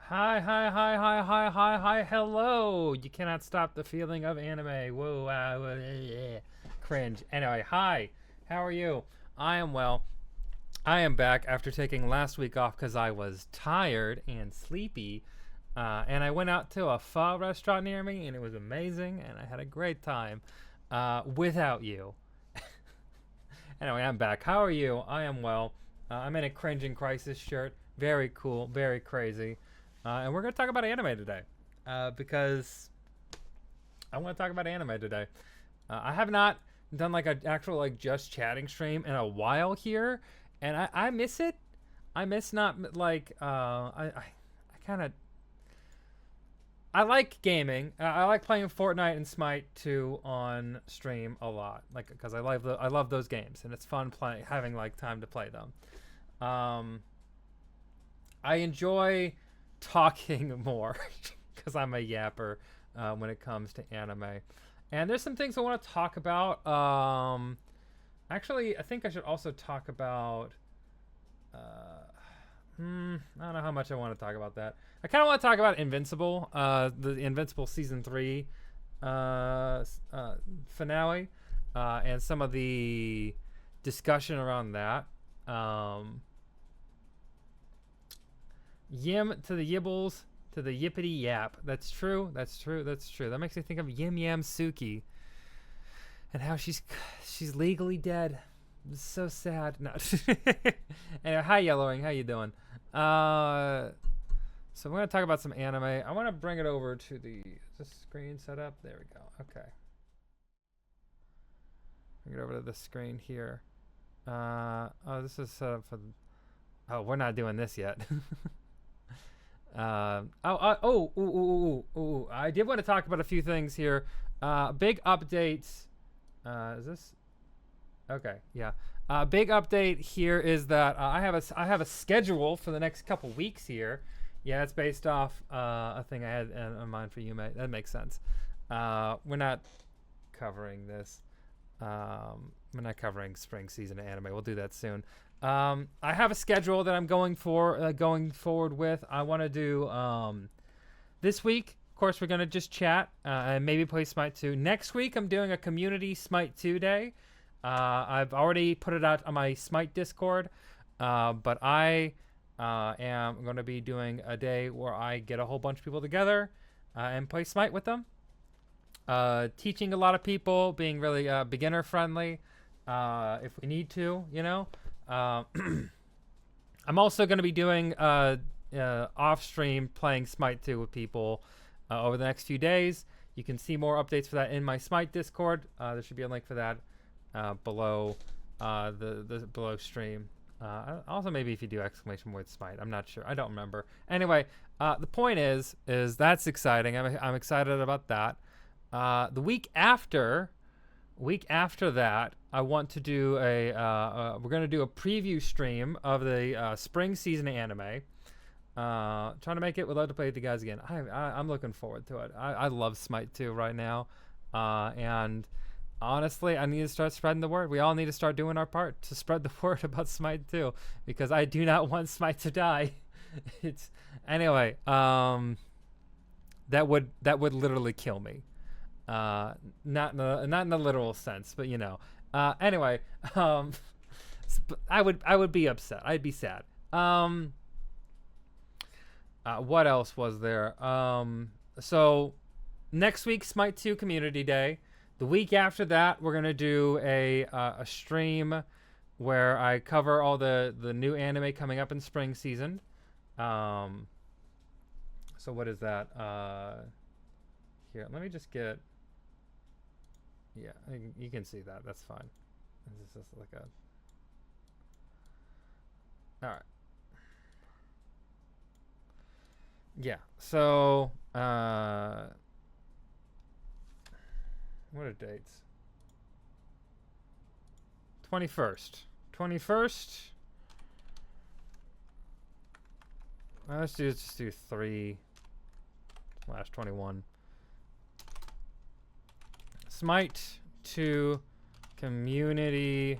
Hi, hi, hi, hi, hi, hi, hi, hello. You cannot stop the feeling of anime. Whoa, cringe. Anyway, hi. How are you? I am well. I am back after taking last week off because I was tired and sleepy. And I went out to a pho restaurant near me, and it was amazing, and I had a great time without you. Anyway, I'm back. How are you? I am well. I'm in a cringing crisis shirt. Very cool. Very crazy. And we're going to talk about anime today because I want to talk about anime today. I have not done like an actual like just chatting stream in a while here, and I miss it. I miss not like I kind of I like gaming. I like playing Fortnite and Smite 2 on stream a lot, like because I love those games and it's fun playing having like time to play them. Um, I enjoy talking more because I'm a yapper when it comes to anime. And there's some things I want to talk about. Actually, I think I should also talk about. I don't know how much I want to talk about that. I kind of want to talk about Invincible, the Invincible season 3 finale, and some of the discussion around that. Um, Yim to the Yibbles to the Yippity Yap. That's true. That's true. That's true. That makes me think of Yim Yam Suki and how she's legally dead. It's so sad. No. Anyway, hi Yellowing. How you doing? Uh, so we're gonna talk about some anime. I want to bring it over to the is this screen set up. There we go. Okay. Bring it over to the screen here. Oh, this is set up for. Oh, we're not doing this yet. I did want to talk about a few things here. Big updates. Is this okay? Yeah. Big update here is that I have a schedule for the next couple weeks here. Yeah, it's based off a thing I had in mind for you, mate. That makes sense. We're not covering this. We're not covering spring season anime. We'll do that soon. I have a schedule that I'm going forward with. I want to do this week. Of course, we're gonna just chat and maybe play Smite 2. Next week, I'm doing a community Smite 2 day. I've already put it out on my Smite Discord, but I am going to be doing a day where I get a whole bunch of people together and play Smite with them. Teaching a lot of people, being really beginner friendly if we need to, you know. Uh, I'm also going to be doing off stream playing Smite 2 with people over the next few days. You can see more updates for that in my Smite Discord. There should be a link for that below the below stream. Also, maybe if you do exclamation point Smite, I'm not sure. I don't remember. Anyway, the point is that's exciting. I'm excited about that. The week after that, I want to do we're gonna do a preview stream of the spring season anime. Trying to make it. Would love to play with you guys again. I'm looking forward to it. I love Smite 2 right now, and honestly, I need to start spreading the word. We all need to start doing our part to spread the word about Smite 2 because I do not want Smite to die. It's anyway. That would literally kill me. Not in the literal sense, but you know. Anyway, um, I would be upset. I'd be sad. What else was there? So next week Smite 2 Community Day. The week after that, we're gonna do a stream where I cover all the new anime coming up in spring season. Um, so what is that? Here, let me just get. Yeah, you can see that. That's fine. This is just like a. All right. Yeah. So, what are dates? 21st. 21st. Let's just do 3/21. Smite 2 community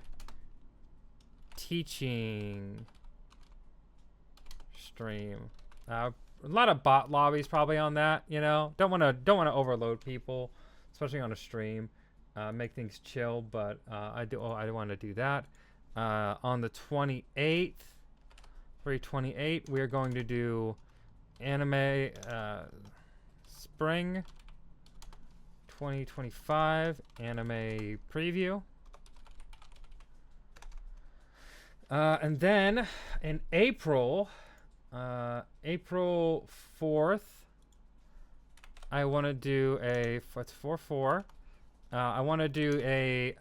teaching stream. bot lobbies probably on that. You know, don't want to overload people, especially on a stream. Make things chill, but I want to do that. On the 28th, 3/28, we are going to do anime spring 2025 anime preview. And then in April 4th, I want to do a, what's 4/4? I want to do a,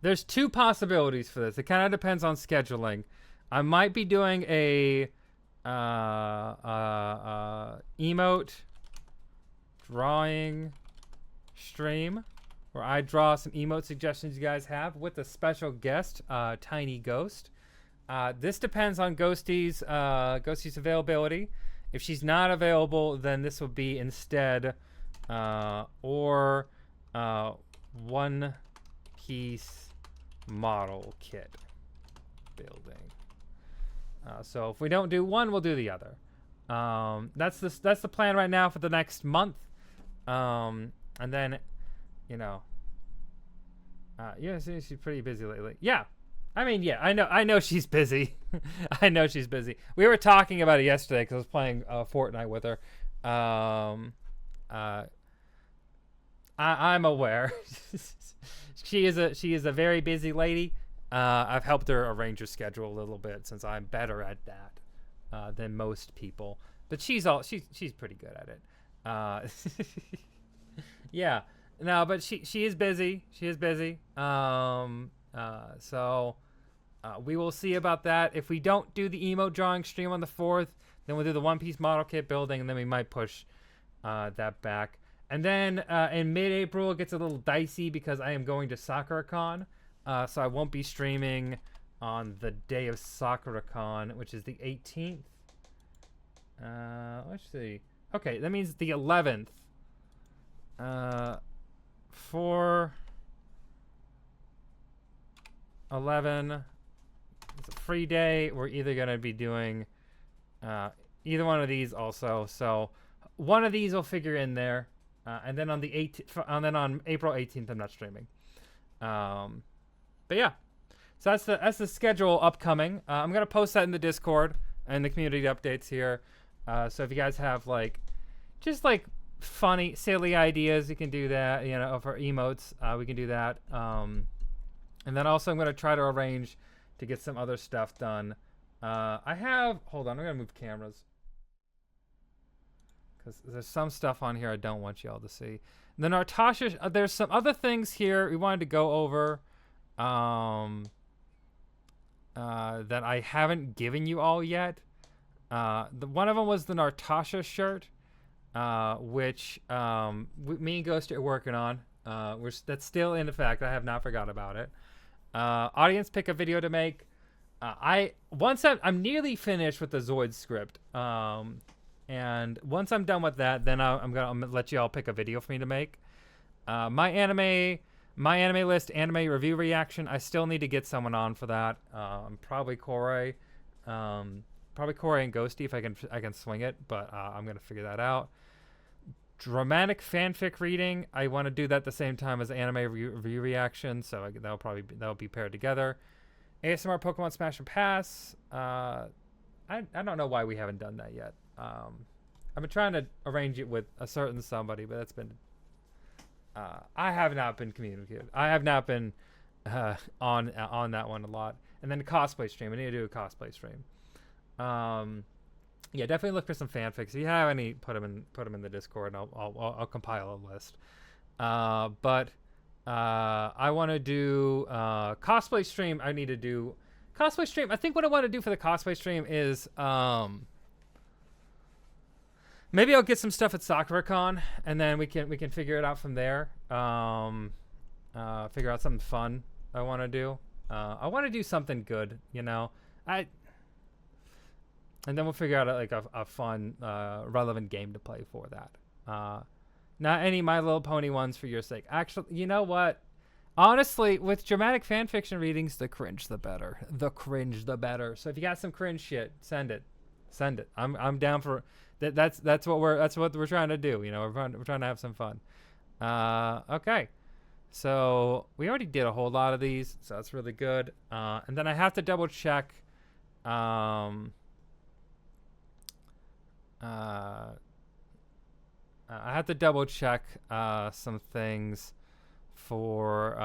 there's two possibilities for this. It kind of depends on scheduling. I might be doing a emote drawing stream where I draw some emote suggestions you guys have with a special guest, Tiny Ghost. This depends on Ghosty's availability. If she's not available, then this will be instead One Piece model kit building. So if we don't do one, we'll do the other. That's the plan right now for the next month. And then, you know, yeah, she's pretty busy lately. Yeah, I mean, yeah, I know she's busy. I know she's busy. We were talking about it yesterday because I was playing Fortnite with her. I'm aware. She is a very busy lady. I've helped her arrange her schedule a little bit since I'm better at that than most people. But she's pretty good at it. Yeah. No, but she is busy. She is busy. So we will see about that. If we don't do the emote drawing stream on the 4th, then we'll do the One Piece model kit building, and then we might push that back. And then in mid-April, it gets a little dicey because I am going to SakuraCon. So I won't be streaming on the day of SakuraCon, which is the 18th. Let's see. Okay, that means the 11th. For 11, it's a free day. We're either going to be doing either one of these also. So one of these will figure in there. And then on the 18th, and then on April 18th, I'm not streaming. But yeah, so that's the schedule upcoming. I'm gonna post that in the Discord and the community updates here. So if you guys have just funny, silly ideas, you can do that. You know, for emotes, we can do that. And then also I'm gonna try to arrange to get some other stuff done. Hold on, I'm gonna move cameras because there's some stuff on here I don't want y'all to see. And then Nartasha, there's some other things here we wanted to go over. That I haven't given you all yet. One of them was the Nartasha shirt, which me and Ghost are working on. That's still in effect. I have not forgot about it. Audience pick a video to make. I'm nearly finished with the Zoid script. And once I'm done with that, then I'm gonna let you all pick a video for me to make. My anime list anime review reaction. I still need to get someone on for that. Probably Corey, and Ghosty if I can swing it, but I'm gonna figure that out. Dramatic fanfic reading. I want to do that at the same time as anime review reaction, so that'll be paired together. ASMR Pokemon Smash and Pass. I don't know why we haven't done that yet. I've been trying to arrange it with a certain somebody, but that's been. I have not been communicated. I have not been on that one a lot. And then the cosplay stream. I need to do a cosplay stream. Yeah, definitely look for some fanfics. If you have any, put them in the Discord, and I'll compile a list. But I want to do cosplay stream. I need to do cosplay stream. I think what I want to do for the cosplay stream is maybe I'll get some stuff at SakuraCon, and then we can figure it out from there. Figure out something fun I want to do. I want to do something good, you know. And then we'll figure out a fun, relevant game to play for that. Not any My Little Pony ones for your sake. Actually, you know what? Honestly, with dramatic fanfiction readings, the cringe the better. The cringe the better. So if you got some cringe shit, send it. Send it. I'm down for that. That's what we're trying to do. You know, we're trying to have some fun. Okay. So we already did a whole lot of these, so that's really good. And then I have to double check. I have to double check some things for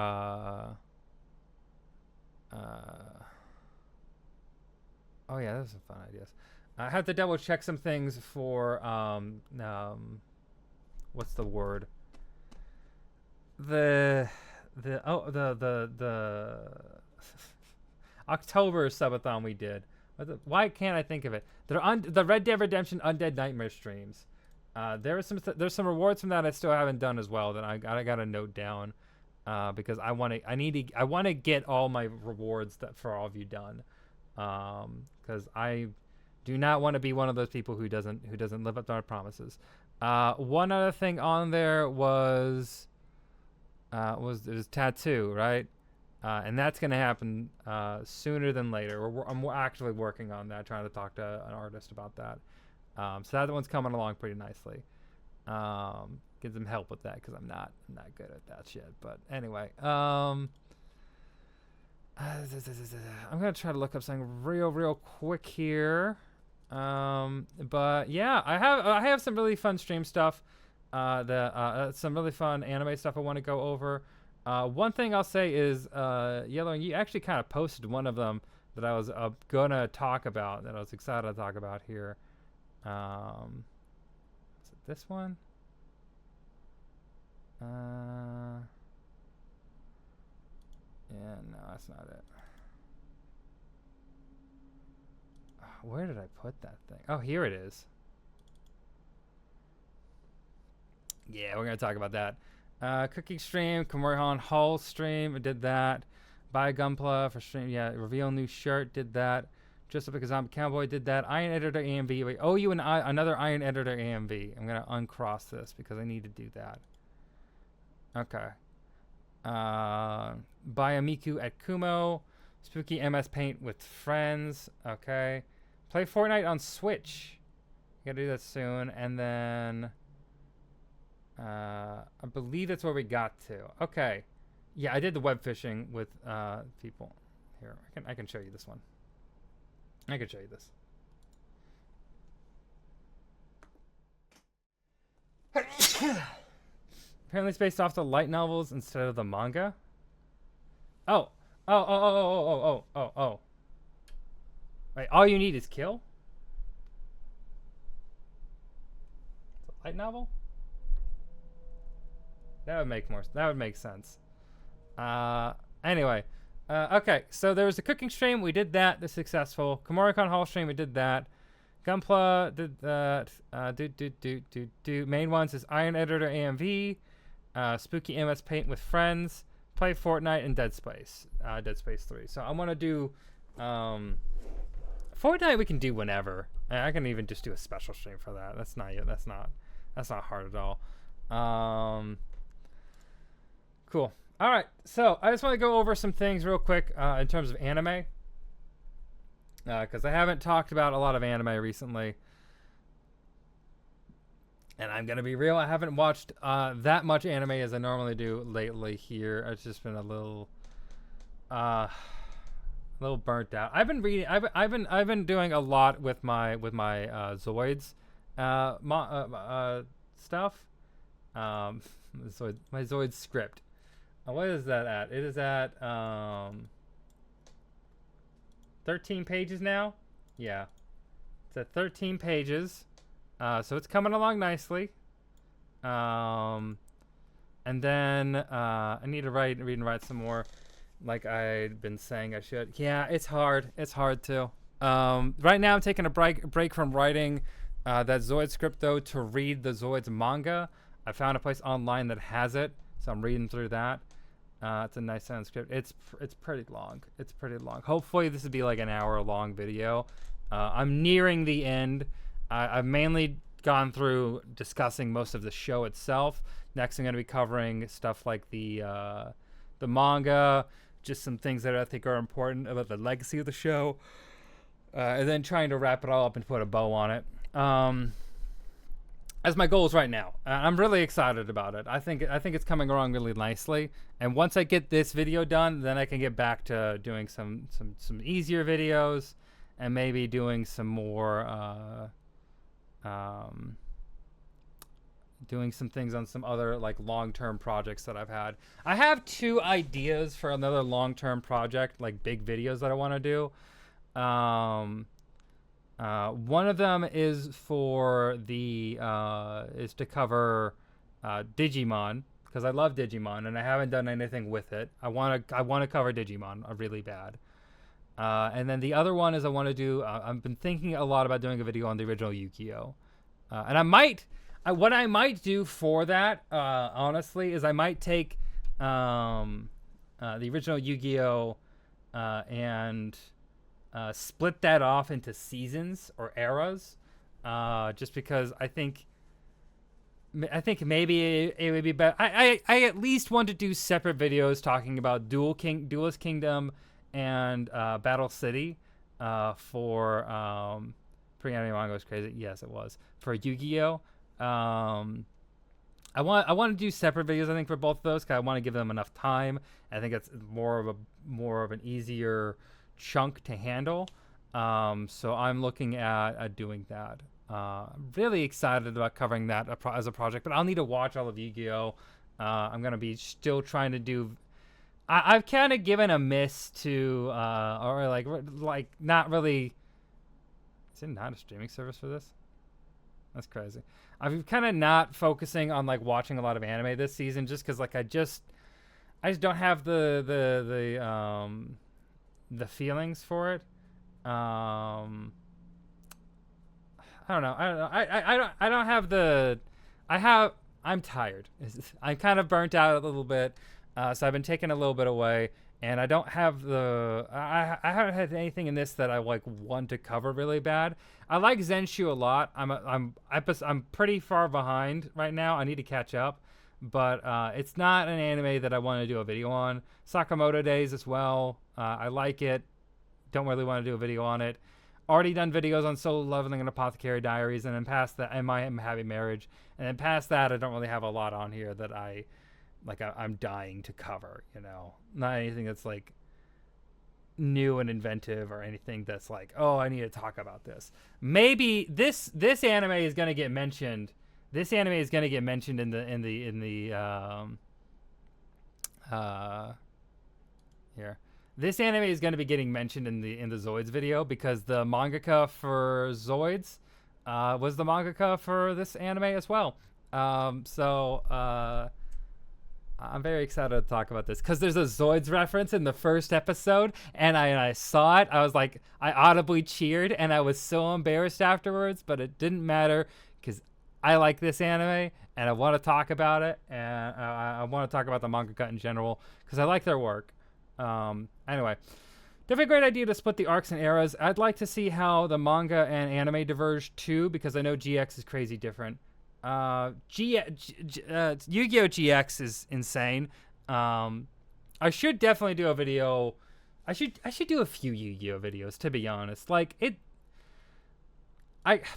oh yeah, those are some fun ideas. I have to double check some things for what's the word? The October subathon we did. Why can't I think of it? The Red Dead Redemption Undead Nightmare streams. There's some rewards from that I still haven't done as well that I gotta note down because I want to get all my rewards for all of you done because I do not want to be one of those people who doesn't live up to our promises. One other thing on there was tattoo, right? And that's gonna happen sooner than later. I'm actually working on that, trying to talk to an artist about that. So that one's coming along pretty nicely. Get some help with that because I'm not good at that shit. But anyway, I'm gonna try to look up something real quick here. But yeah, I have some really fun stream stuff. Some really fun anime stuff I want to go over. One thing I'll say is, Yellow, you actually kind of posted one of them that I was gonna talk about, that I was excited to talk about here. Is it this one? Yeah, no, that's not it. Where did I put that thing? Oh, here it is. Yeah, we're gonna talk about that. Cooking stream, Kamorihan Hall stream, I did that. Buy Gunpla for stream, yeah. Reveal new shirt, did that. Just because I'm a cowboy, did that. Iron Editor AMV. Wait, owe you another Iron Editor AMV. I'm gonna uncross this because I need to do that. Okay. Buy a Miku at Kumo. Spooky MS Paint with friends. Okay. Play Fortnite on Switch. Gotta do that soon. And then I believe that's where we got to. Okay. Yeah, I did the web fishing with people. Here, I can show you this one. I can show you this. Apparently it's based off the light novels instead of the manga. Oh. Wait, all you need is kill? It's a light novel? That would make sense. Anyway. Okay, so there was a cooking stream. We did that. That's successful. Kamoricon Hall stream. We did that. Gunpla did that. Main ones is Iron Editor AMV. Spooky MS Paint with friends. Play Fortnite and Dead Space. Dead Space 3. So I'm gonna do Fortnite. We can do whenever. I can even just do a special stream for that. That's not hard at all. Cool. All right, so I just want to go over some things real quick in terms of anime, because I haven't talked about a lot of anime recently, and I'm gonna be real, I haven't watched that much anime as I normally do lately. Here, it's just been a little burnt out. I've been reading. I've been doing a lot with my Zoids stuff. My Zoids script. What is that at? It is at 13 pages now. Yeah, it's at 13 pages. So it's coming along nicely. And then I need to read and write some more, like I'd been saying I should. Yeah, it's hard. It's hard too. Right now I'm taking a break from writing that Zoid script though to read the Zoids manga. I found a place online that has it, so I'm reading through that. It's a nice sound script. It's pretty long. It's pretty long. Hopefully this would be like an hour-long video. I'm nearing the end. I've mainly gone through discussing most of the show itself. Next, I'm going to be covering stuff like the manga, just some things that I think are important about the legacy of the show. and then trying to wrap it all up and put a bow on it. As my goals right now. I'm really excited about it. I think it's coming along really nicely. And once I get this video done, then I can get back to doing some easier videos, and maybe doing some more doing some things on some other like long-term projects that I've had. I have 2 ideas for another long-term project, like big videos that I want to do. One of them is for the is to cover Digimon, because I love Digimon and I haven't done anything with it. I want to cover Digimon really bad. And then the other one is I want to do. I've been thinking a lot about doing a video on the original Yu-Gi-Oh, and what I might do for that, honestly, is I might take the original Yu-Gi-Oh and split that off into seasons or eras, just because I think maybe it would be better. I at least want to do separate videos talking about Duelist Kingdom and Battle City for pre-anime manga was crazy. Yes, it was for Yu-Gi-Oh. I want to do separate videos. I think for both of those, because I want to give them enough time. I think it's more of an easier chunk to handle. So I'm looking at doing that. Really excited about covering that as a project, but I'll need to watch all of Yu-Gi-Oh. I'm gonna be still trying to do. I've kind of given a miss to, or like not really. Is it not a streaming service for this? That's crazy. I'm kind of not focusing on like watching a lot of anime this season, just because like I just don't have the feelings for it. I don't know. I don't have the. I'm tired. I'm kind of burnt out a little bit, so I've been taking a little bit away, and I don't have the. I haven't had anything in this that I like want to cover really bad. I like Zenshu a lot. I'm pretty far behind right now. I need to catch up, but it's not an anime that I want to do a video on. Sakamoto Days as well. I like it. Don't really want to do a video on it. Already done videos on Solo Leveling and Apothecary Diaries, and then past that, and My Happy Marriage, and then past that, I don't really have a lot on here that I'm dying to cover. You know, not anything that's like new and inventive or anything that's like, oh, I need to talk about this. Maybe this anime is gonna get mentioned. This anime is gonna get mentioned in the here. This anime is going to be getting mentioned in the Zoids video, because the mangaka for Zoids was the mangaka for this anime as well. So I'm very excited to talk about this, because there's a Zoids reference in the first episode, and I saw it. I was like, I audibly cheered, and I was so embarrassed afterwards, but it didn't matter, because I like this anime, and I want to talk about it, and I want to talk about the mangaka in general, because I like their work. Anyway, definitely a great idea to split the arcs and eras. I'd like to see how the manga and anime diverge too, because I know GX is crazy different. Yu-Gi-Oh! GX is insane. I should definitely do a video. I should do a few Yu-Gi-Oh! Videos, to be honest. Like it.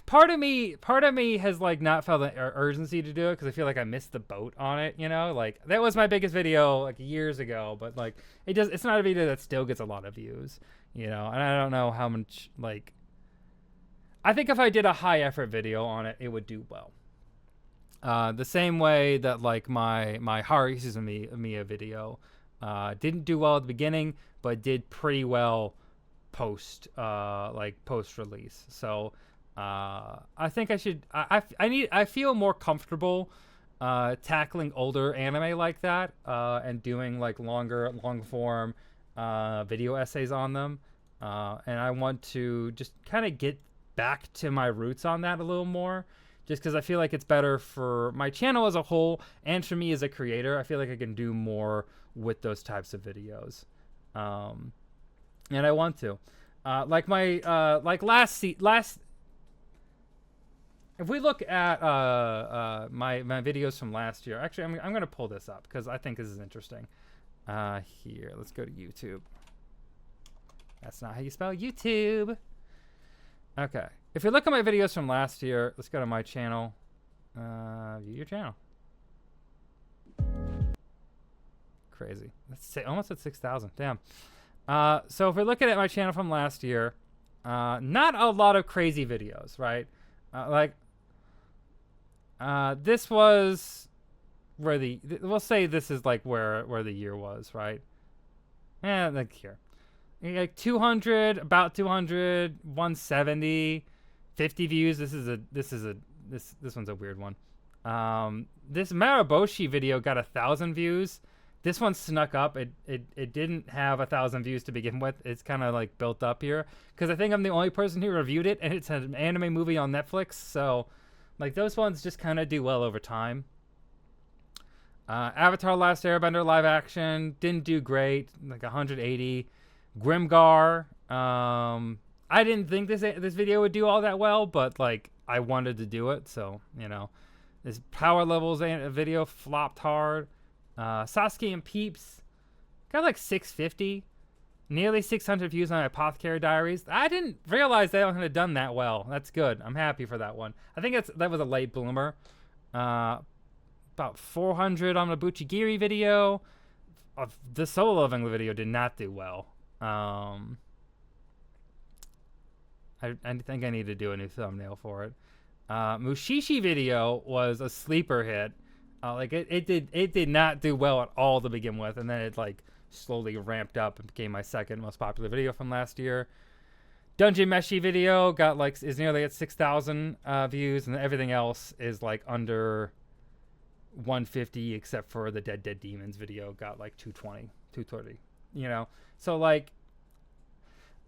Part of me has like not felt the urgency to do it, because I feel like I missed the boat on it, you know. Like that was my biggest video like years ago, but like it's not a video that still gets a lot of views, you know. And I don't know how much, like, I think if I did a high effort video on it, it would do well. The same way that like my Haru Suzumiya video didn't do well at the beginning, but did pretty well post release. So I think I should. I feel more comfortable tackling older anime like that, and doing like long form video essays on them. And I want to just kind of get back to my roots on that a little more, just because I feel like it's better for my channel as a whole, and for me as a creator. I feel like I can do more with those types of videos, and I want to. Like my last. If we look at my videos from last year, actually, I'm going to pull this up, because I think this is interesting. Here, let's go to YouTube. That's not how you spell YouTube. Okay. If you look at my videos from last year, let's go to my channel. View your channel. Crazy. That's almost at 6,000. Damn. So if we're looking at my channel from last year, not a lot of crazy videos, right? This was where we'll say this is like where the year was, right? Like here. Like 200, about 200, 170, 50 views. This one's a weird one. This Maraboshi video got 1,000 views. This one snuck up. It didn't have 1,000 views to begin with. It's kind of like built up here because I think I'm the only person who reviewed it, and it's an anime movie on Netflix. So, like, those ones just kind of do well over time. Avatar: Last Airbender live action didn't do great, like 180. Grimgar. I didn't think this video would do all that well, but like I wanted to do it, so you know. This Power Levels video flopped hard. Sasuke and Peeps got like 650, nearly 600 views on Apothecary Diaries. I didn't realize they had done that well. That's good. I'm happy for that one. I think that was a late bloomer. About 400 on the Buchigiri video. The Solo Leveling video did not do well. I think I need to do a new thumbnail for it. Mushishi video was a sleeper hit. Like it did not do well at all to begin with, and then it like slowly ramped up and became my second most popular video from last year. Dungeon Meshi video is nearly at 6,000 views, and everything else is like under 150 except for the Dead Demons video got like 220, you know. So like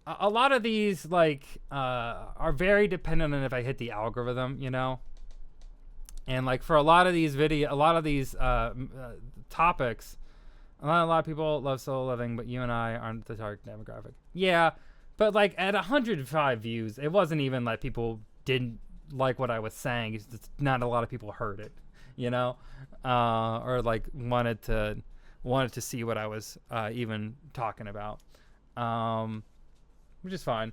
a lot of these like are very dependent on if I hit the algorithm, you know. And like for a lot of these topics, a lot of people love solo living, but you and I aren't the target demographic. Yeah, but like at 105 views, it wasn't even like people didn't like what I was saying. It's just not a lot of people heard it, you know, or like wanted to see what I was even talking about, which is fine.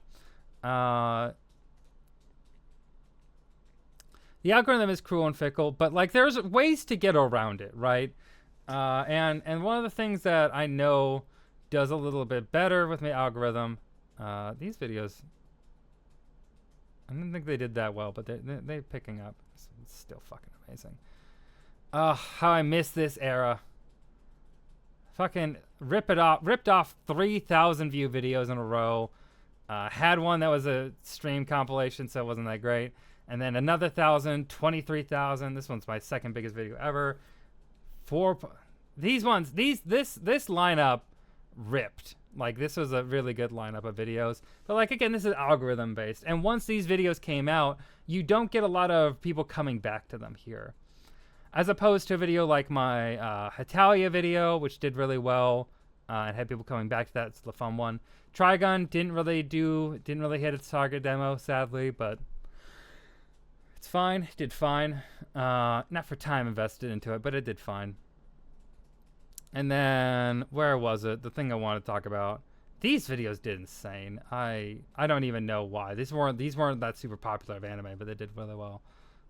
The algorithm is cruel and fickle, but like there's ways to get around it, right? And one of the things that I know does a little bit better with my algorithm, these videos, I didn't think they did that well, but they're picking up. It's still fucking amazing. How I miss this era. Fucking ripped off 3,000 view videos in a row. Had one that was a stream compilation, so it wasn't that great. And then another 1,000, 23,000. This one's my second biggest video ever. This lineup ripped. Like this was a really good lineup of videos. But like again, this is algorithm based. And once these videos came out, you don't get a lot of people coming back to them here. As opposed to a video like my Hetalia video, which did really well. And had people coming back to that. It's the fun one. Trigun didn't really hit its target demo, sadly, but it's fine. It did fine. Not for time invested into it, but it did fine. And then where was it? The thing I wanted to talk about. These videos did insane. I don't even know why. These weren't that super popular of anime, but they did really well.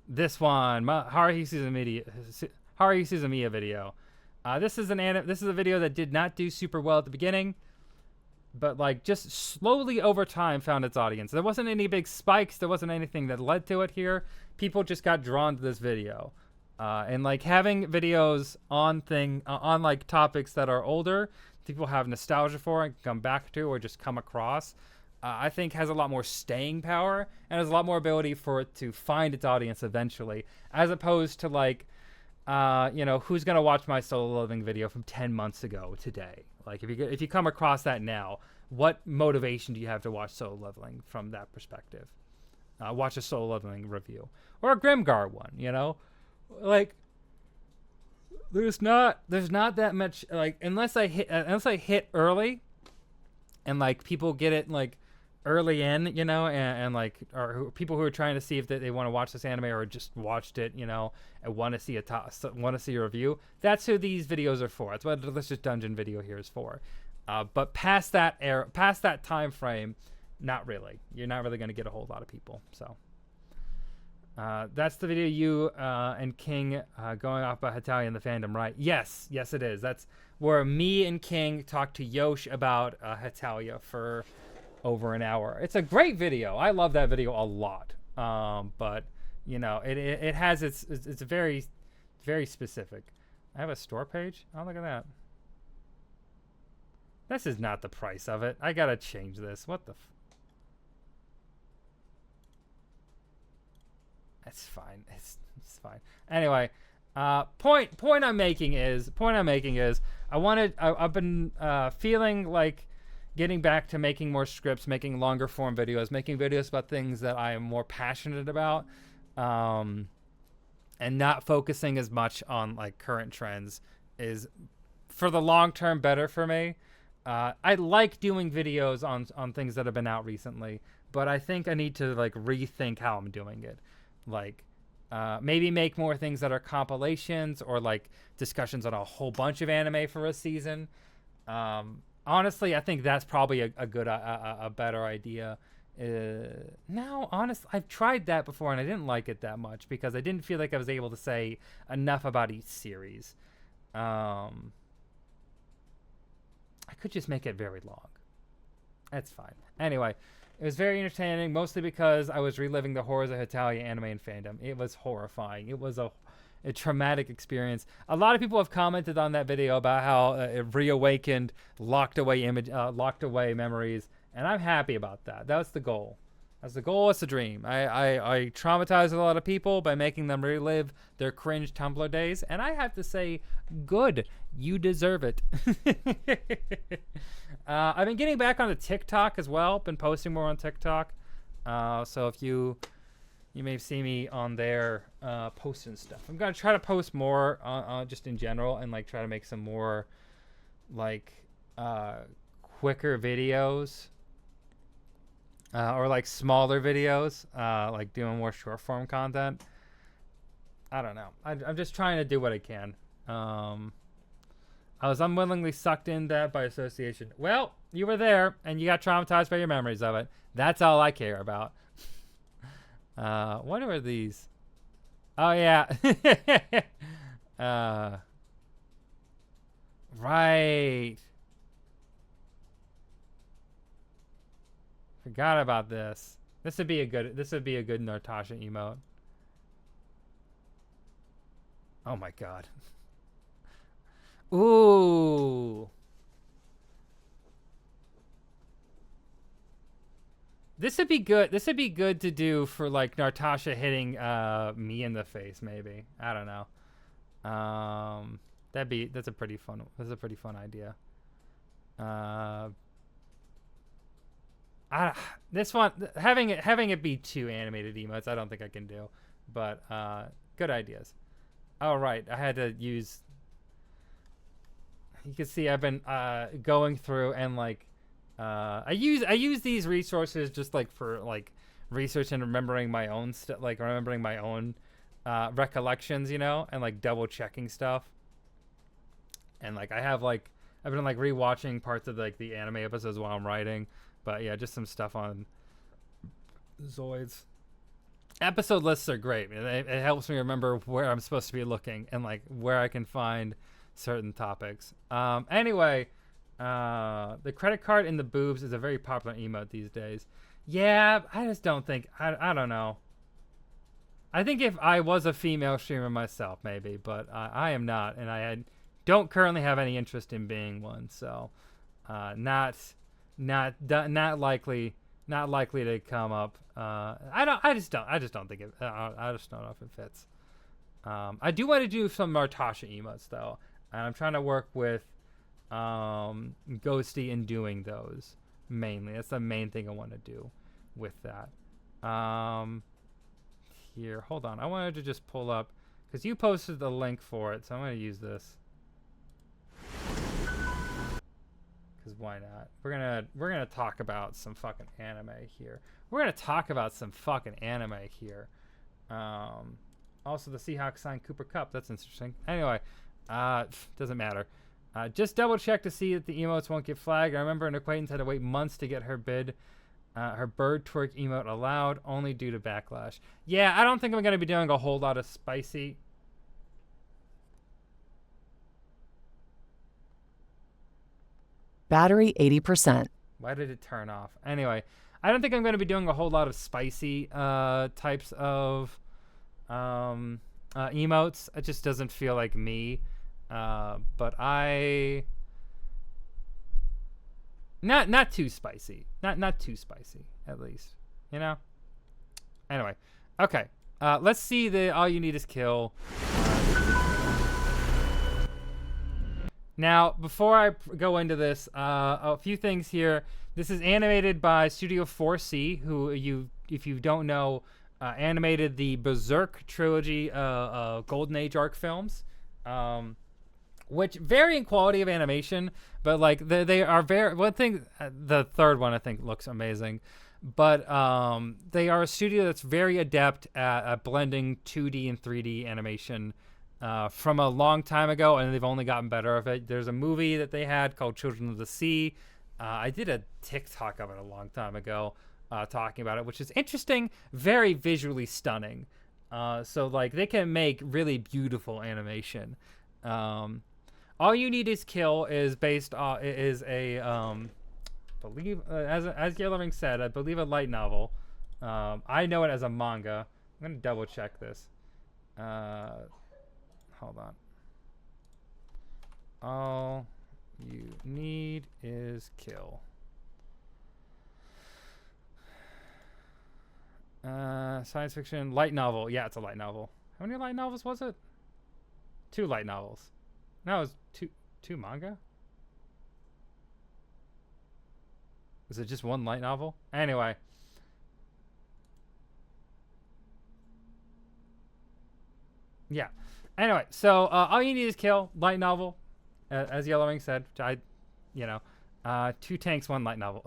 This one, Haruhi Suzumiya video. This is a video that did not do super well at the beginning, but like just slowly over time found its audience. There wasn't any big spikes. There wasn't anything that led to it here. People just got drawn to this video. And like having videos on like topics that are older, people have nostalgia for and come back to or just come across, I think has a lot more staying power and has a lot more ability for it to find its audience eventually, as opposed to like, who's gonna watch my solo living video from 10 months ago today? Like if you come across that now, what motivation do you have to watch solo leveling from that perspective? Watch a solo leveling review or a Grimgar one, you know? Like there's not that much, like unless I hit early and like people get it like early in, you know, and like or people who are trying to see if they want to watch this anime or just watched it, you know, and want to see a review. That's who these videos are for. That's what the Delicious Dungeon video here is for. But past that time frame, not really. You're not really going to get a whole lot of people. So that's the video you and King going off about Hetalia and the fandom, right? Yes, it is. That's where me and King talked to Yosh about Hetalia for over an hour. It's a great video. I love that video a lot. But you know, it has it's very, very specific. I have a store page. Oh, look at that. This is not the price of it. I gotta change this. What the? It's fine. It's fine. Anyway, point I'm making is I've been feeling like getting back to making more scripts, making longer form videos, making videos about things that I am more passionate about, and not focusing as much on like current trends is for the long term better for me. I like doing videos on things that have been out recently, but I think I need to like rethink how I'm doing it. Like maybe make more things that are compilations or like discussions on a whole bunch of anime for a season. Honestly, I think that's probably a good, a better idea. No, honestly, I've tried that before and I didn't like it that much because I didn't feel like I was able to say enough about each series. I could just make it very long. That's fine. Anyway, it was very entertaining, mostly because I was reliving the horrors of Hetalia anime and fandom. It was horrifying. It was a traumatic experience. A lot of people have commented on that video about how it reawakened locked away memories, and I'm happy about that. That was the goal. That's the goal. It's the dream. I traumatized a lot of people by making them relive their cringe Tumblr days, and I have to say, good. You deserve it. I've been getting back onto TikTok as well. Been posting more on TikTok. So if you may see me on there posting stuff. I'm gonna try to post more just in general and like try to make some more like quicker videos. Or like smaller videos, like doing more short form content. I don't know. I'm just trying to do what I can. I was unwillingly sucked in that by association. Well, you were there and you got traumatized by your memories of it. That's all I care about. What are these? Oh yeah. Right. Forgot about this. This would be a good Natasha emote. Oh my god. Ooh. This would be good. This would be good to do for like Natasha hitting me in the face maybe. I don't know. That's a pretty fun idea. This one having it be 2 animated emotes, I don't think I can do, but good ideas. Oh right, I had to use. You can see I've been going through and like I use these resources just like for like research and remembering my own stuff, like remembering my own recollections, you know, and like double checking stuff. And like I've been like rewatching parts of like the anime episodes while I'm writing. But yeah, just some stuff on Zoids. Episode lists are great. It helps me remember where I'm supposed to be looking and like where I can find certain topics. Anyway, the credit card in the boobs is a very popular emote these days. Yeah, I just don't think, I don't know. I think if I was a female streamer myself, maybe, but I am not, and I don't currently have any interest in being one. So, not likely to come up. I just don't think it. I just don't know if it fits. I do want to do some Natasha emotes though, and I'm trying to work with Ghosty in doing those mainly. That's the main thing I want to do with that. Here, hold on. I wanted to just pull up because you posted the link for it, so I'm going to use this. Because why not? We're gonna talk about some fucking anime here. Also, the Seahawks signed Cooper Kupp. That's interesting. Anyway, doesn't matter. Just double check to see that the emotes won't get flagged. I remember an acquaintance had to wait months to get her bid Her bird twerk emote allowed only due to backlash. Yeah, I don't think I'm going to be doing a whole lot of spicy. Battery 80%. Why did it turn off? Anyway, I don't think I'm going to be doing a whole lot of spicy types of emotes. It just doesn't feel like me. But not too spicy. Not too spicy, at least. You know? Anyway. Okay. Let's see the all you need is kill. Now, before I go into this, a few things here. This is animated by Studio 4C, who if you don't know, animated the Berserk trilogy, Golden Age arc films, which vary in quality of animation, but like they are very. One thing, the third one I think looks amazing, but they are a studio that's very adept at blending 2D and 3D animation. From a long time ago, and they've only gotten better of it. There's a movie that they had called Children of the Sea. I did a TikTok of it a long time ago, talking about it, which is interesting, very visually stunning. So like they can make really beautiful animation. All You Need Is Kill is based on believe as Yellowring said, I believe a light novel. I know it as a manga. I'm gonna double check this. Hold on. All You Need Is Kill. Science fiction, light novel. Yeah, it's a light novel. How many light novels was it? 2 light novels. No, it was two manga? Is it just 1 light novel? Anyway. Yeah. Anyway, so All You Need Is Kill, light novel, as Yellowring said. Which 2 tanks, 1 light novel.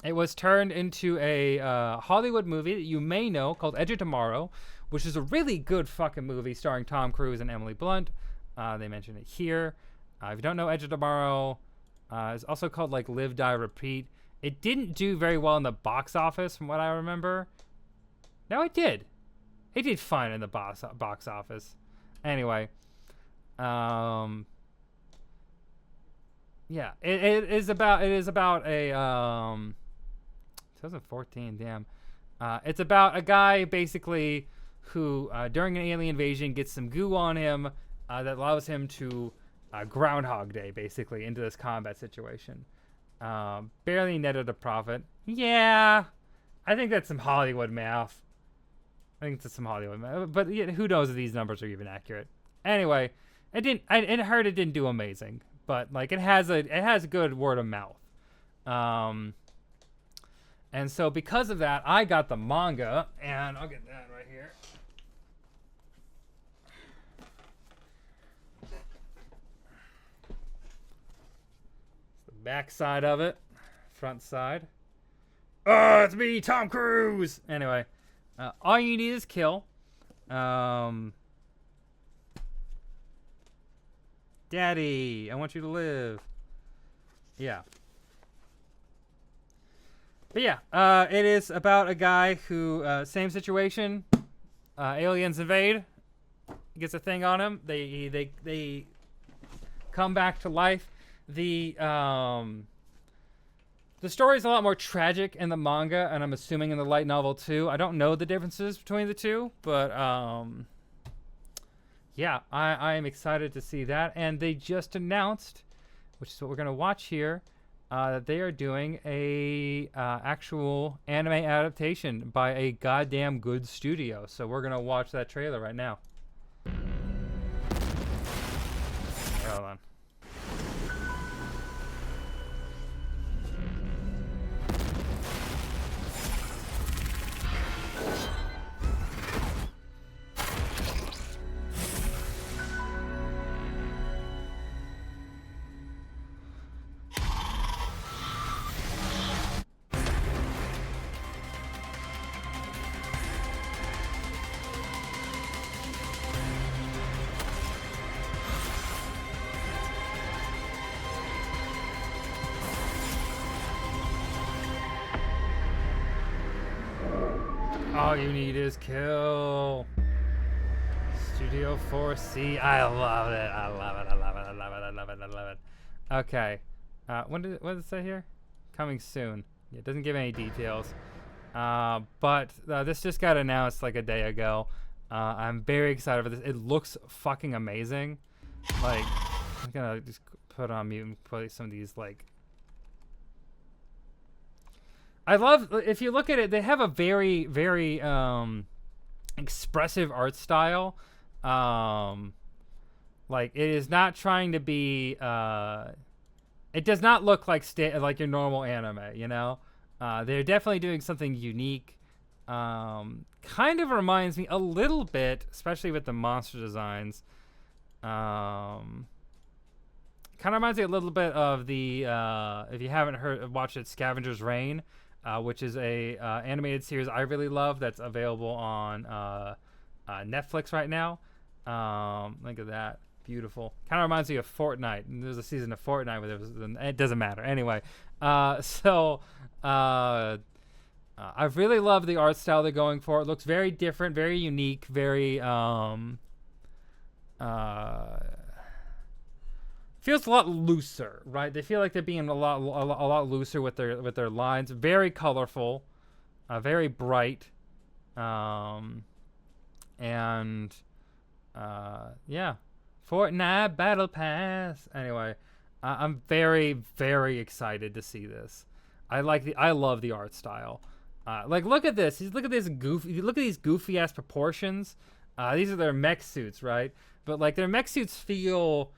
It was turned into a Hollywood movie that you may know called Edge of Tomorrow, which is a really good fucking movie starring Tom Cruise and Emily Blunt. They mention it here. If you don't know Edge of Tomorrow, it's also called like Live, Die, Repeat. It didn't do very well in the box office, from what I remember. No, it did. It did fine in the box office. Anyway, yeah, it is about a 2014. Damn, it's about a guy basically who during an alien invasion gets some goo on him that allows him to Groundhog Day basically into this combat situation. Barely netted a profit. Yeah, I think that's some Hollywood math. But yeah, who knows if these numbers are even accurate? Anyway, I heard it didn't do amazing, but like it has good word of mouth. And so because of that, I got the manga, and I'll get that right here. It's the back side of it, front side. Oh, it's me, Tom Cruise. Anyway. All You Need Is Kill. Daddy, I want you to live. Yeah. But yeah, it is about a guy who, same situation. Aliens invade. He gets a thing on him. They come back to life. The story is a lot more tragic in the manga, and I'm assuming in the light novel too. I don't know the differences between the two, but yeah, I am excited to see that. And they just announced, which is what we're gonna watch here, that they are doing a actual anime adaptation by a goddamn good studio. So we're gonna watch that trailer right now. Hold on. All you need is kill. Studio 4C. I love it. I love it. I love it. I love it. I love it. I love it. Okay. What did it say here? Coming soon. Yeah, it doesn't give any details. But this just got announced like a day ago. I'm very excited for this. It looks fucking amazing. Like, I'm gonna just put on mute and play some of these, like... I love, if you look at it, they have a very, very expressive art style. Like, it is not trying to be, it does not look like like your normal anime, you know? They're definitely doing something unique. Kind of reminds me a little bit, especially with the monster designs. Kind of reminds me a little bit of the, if you haven't watched it, Scavenger's Reign. Which is a animated series I really love that's available on Netflix right now. Look at that. Beautiful. Kind of reminds me of Fortnite. And there's a season of Fortnite where it doesn't matter. Anyway, I really love the art style they're going for. It looks very different, very unique, very feels a lot looser, right? They feel like they're being a lot looser with their lines. Very colorful, very bright, and yeah, Fortnite Battle Pass. Anyway, I'm very, very excited to see this. I love the art style. Like, look at this. Look at this goofy. Look at these goofy ass proportions. These are their mech suits, right? But like their mech suits feel.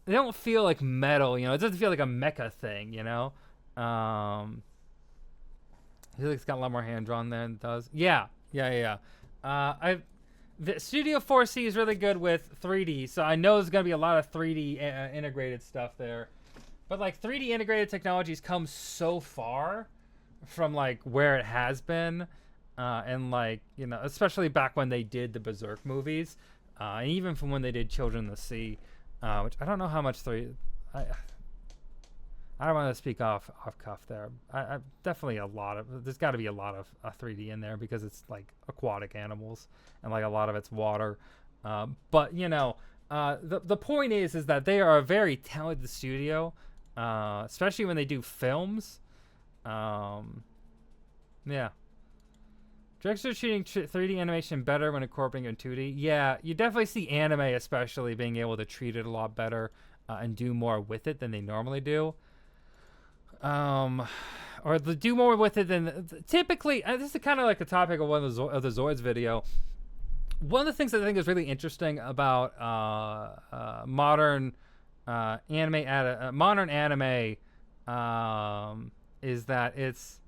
They don't feel like metal, you know. It doesn't feel like a mecha thing, you know. He looks got a lot more hand drawn than it does. Yeah. The Studio 4C is really good with 3D, so I know there's gonna be a lot of 3D integrated stuff there. But like 3D integrated technologies come so far from like where it has been, and like, you know, especially back when they did the Berserk movies, and even from when they did Children of the Sea. Which I don't know how much I don't want to speak off cuff there. I definitely there's got to be a lot of 3D in there because it's like aquatic animals and like a lot of it's water. But you know, the point is that they are a very talented studio, especially when they do films. Yeah. Directors are treating 3D animation better when incorporating it in 2D. Yeah, you definitely see anime especially being able to treat it a lot better and do more with it than they normally do. Or do more with it than typically. This is kind of like the topic of one of the Zoids video. One of the things that I think is really interesting about modern anime is that it's.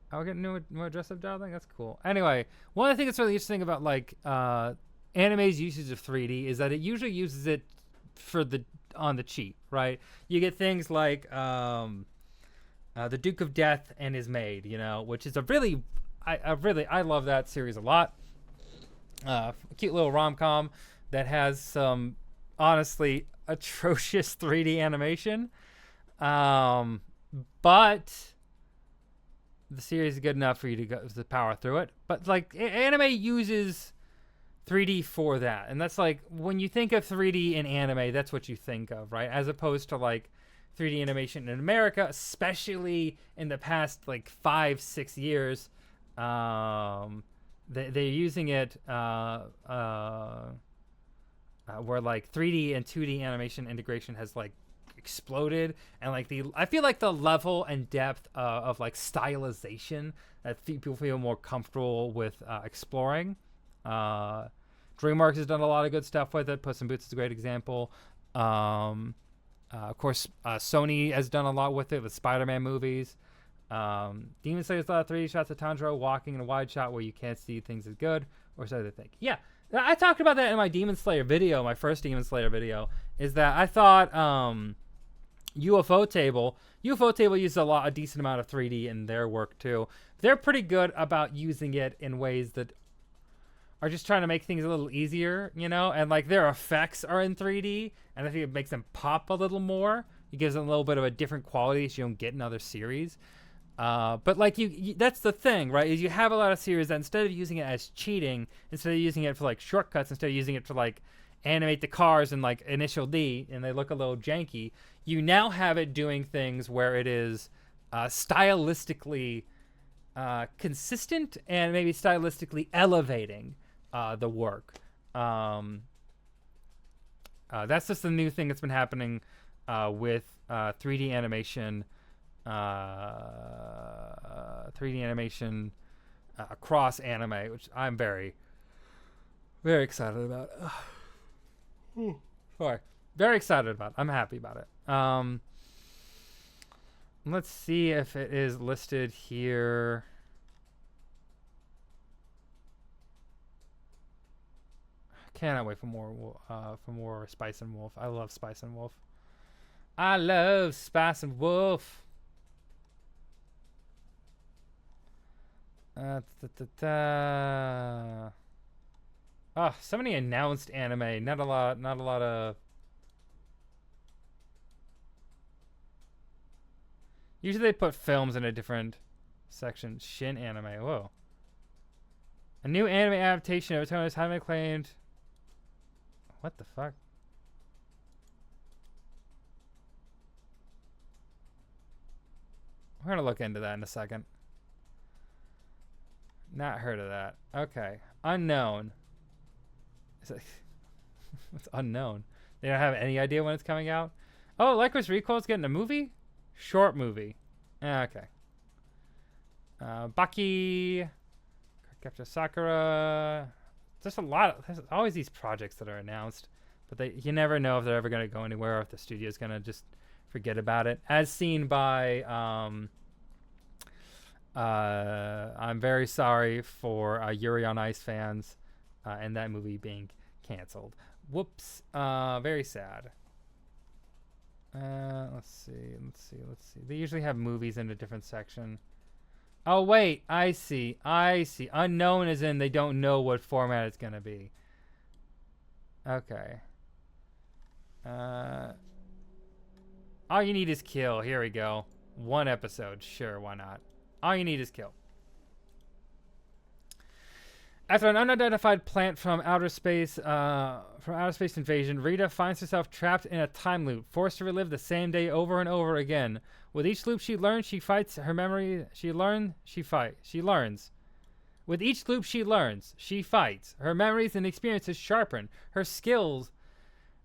Oh, we're getting more dress-up doll thing? That's cool. Anyway, one of the things that's really interesting about like anime's usage of 3D is that it usually uses it on the cheap, right? You get things like the Duke of Death and His Maid, you know, which is I love that series a lot. Cute little rom-com that has some honestly atrocious 3D animation, but the series is good enough for you to power through it. But like anime uses 3D for that, and that's like when you think of 3D in anime, that's what you think of, right? As opposed to like 3D animation in America, especially in the past like 5-6 years, they're using it where like 3D and 2D animation integration has like exploded, and like I feel like the level and depth of like stylization that people feel more comfortable with exploring. DreamWorks has done a lot of good stuff with it. Puss in Boots is a great example. Of course, Sony has done a lot with it with Spider-Man movies. Demon Slayer's a lot of 3D shots of Tanjiro walking in a wide shot where you can't see things as good, or so they think. Yeah, I talked about that in my Demon Slayer video, my first Demon Slayer video, is that I thought UFO Table uses a decent amount of 3D in their work too. They're pretty good about using it in ways that are just trying to make things a little easier, you know, and like their effects are in 3D, and I think it makes them pop a little more. It gives them a little bit of a different quality that you don't get in other series. But like that's the thing, right? Is you have a lot of series that instead of using it as cheating, instead of using it for like shortcuts, instead of using it for like animate the cars in like Initial D and they look a little janky, you now have it doing things where it is stylistically consistent and maybe stylistically elevating the work. That's just the new thing that's been happening with 3D animation. 3D animation across anime, which I'm very, very excited about. Sorry, very excited about. I'm happy about it. Let's see if it is listed here. Cannot wait for more Spice and Wolf. I love Spice and Wolf. I love Spice and Wolf. Oh, so many announced anime. Not a lot of. Usually they put films in a different section. Shin anime. Whoa. A new anime adaptation of Otomo's highly acclaimed. What the fuck? We're gonna look into that in a second. Not heard of that. Okay. Unknown. It's unknown. They don't have any idea when it's coming out. Oh, Lycra's Recoil's getting a movie? Short movie. Okay. Baki. Capture Sakura. There's always these projects that are announced, but you never know if they're ever going to go anywhere or if the studio's going to just forget about it. As seen by I'm very sorry for Yuri on Ice fans and that movie being canceled. Whoops. Very sad. Let's see. They usually have movies in a different section. Oh, wait. I see. Unknown as in they don't know what format it's going to be. Okay. All you need is kill. Here we go. 1 episode. Sure, why not? All you need is kill. After an unidentified plant from outer space invasion, Rita finds herself trapped in a time loop, forced to relive the same day over and over again. With each loop she learns, she fights her memory. She learns. With each loop she learns, she fights. Her memories and experiences sharpen her skills.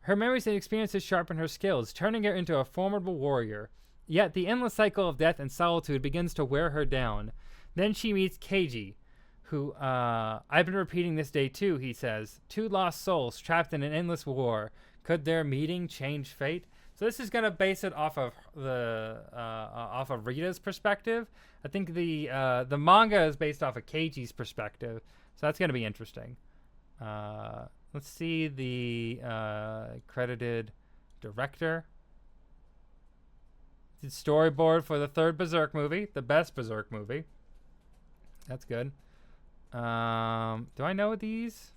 Her memories and experiences sharpen her skills, turning her into a formidable warrior. Yet the endless cycle of death and solitude begins to wear her down. Then she meets Keiji, who, I've been repeating this day too, he says. 2 lost souls trapped in an endless war. Could their meeting change fate? So this is going to base it off of off of Rita's perspective. I think the manga is based off of Keiji's perspective. So that's going to be interesting. Let's see the credited director. Did storyboard for the 3rd Berserk movie, the best Berserk movie. That's good. Do I know these?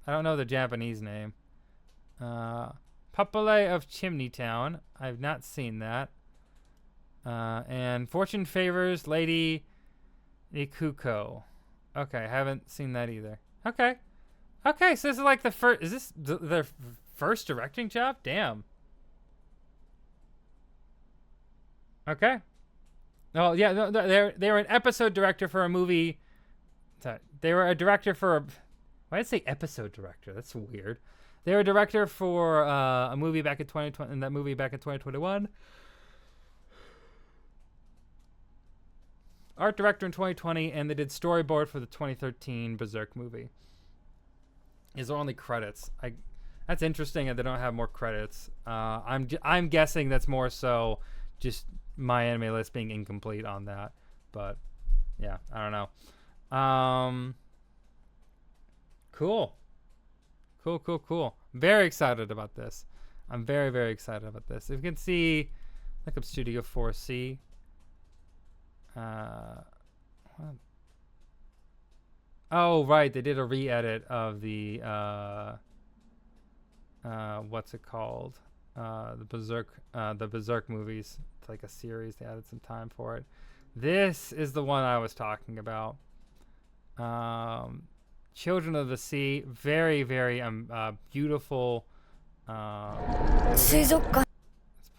I don't know the Japanese name. Papale of Chimney Town. I've not seen that. And Fortune Favors Lady Ikuko. Okay, I haven't seen that either. Okay. Okay, so this is like the first... Is this their first directing job? Damn. Okay. Oh, yeah, no, they were an episode director for a movie. Sorry, they were a director for a... Why did I say episode director? That's weird. They were a director for a movie back in 2020, and that movie back in 2021. Art director in 2020, and they did storyboard for the 2013 Berserk movie. Is there only credits? That's interesting that they don't have more credits. I'm guessing that's more so just my anime list being incomplete on that, but yeah, I don't know. Cool. Very excited about this. I'm very, very excited about this. If you can see, look up Studio 4C. Oh, right, they did a re-edit of the what's it called? the Berserk movies. It's like a series. They added some time for it. This is the one I was talking about. Children of the Sea, very, very beautiful. Let's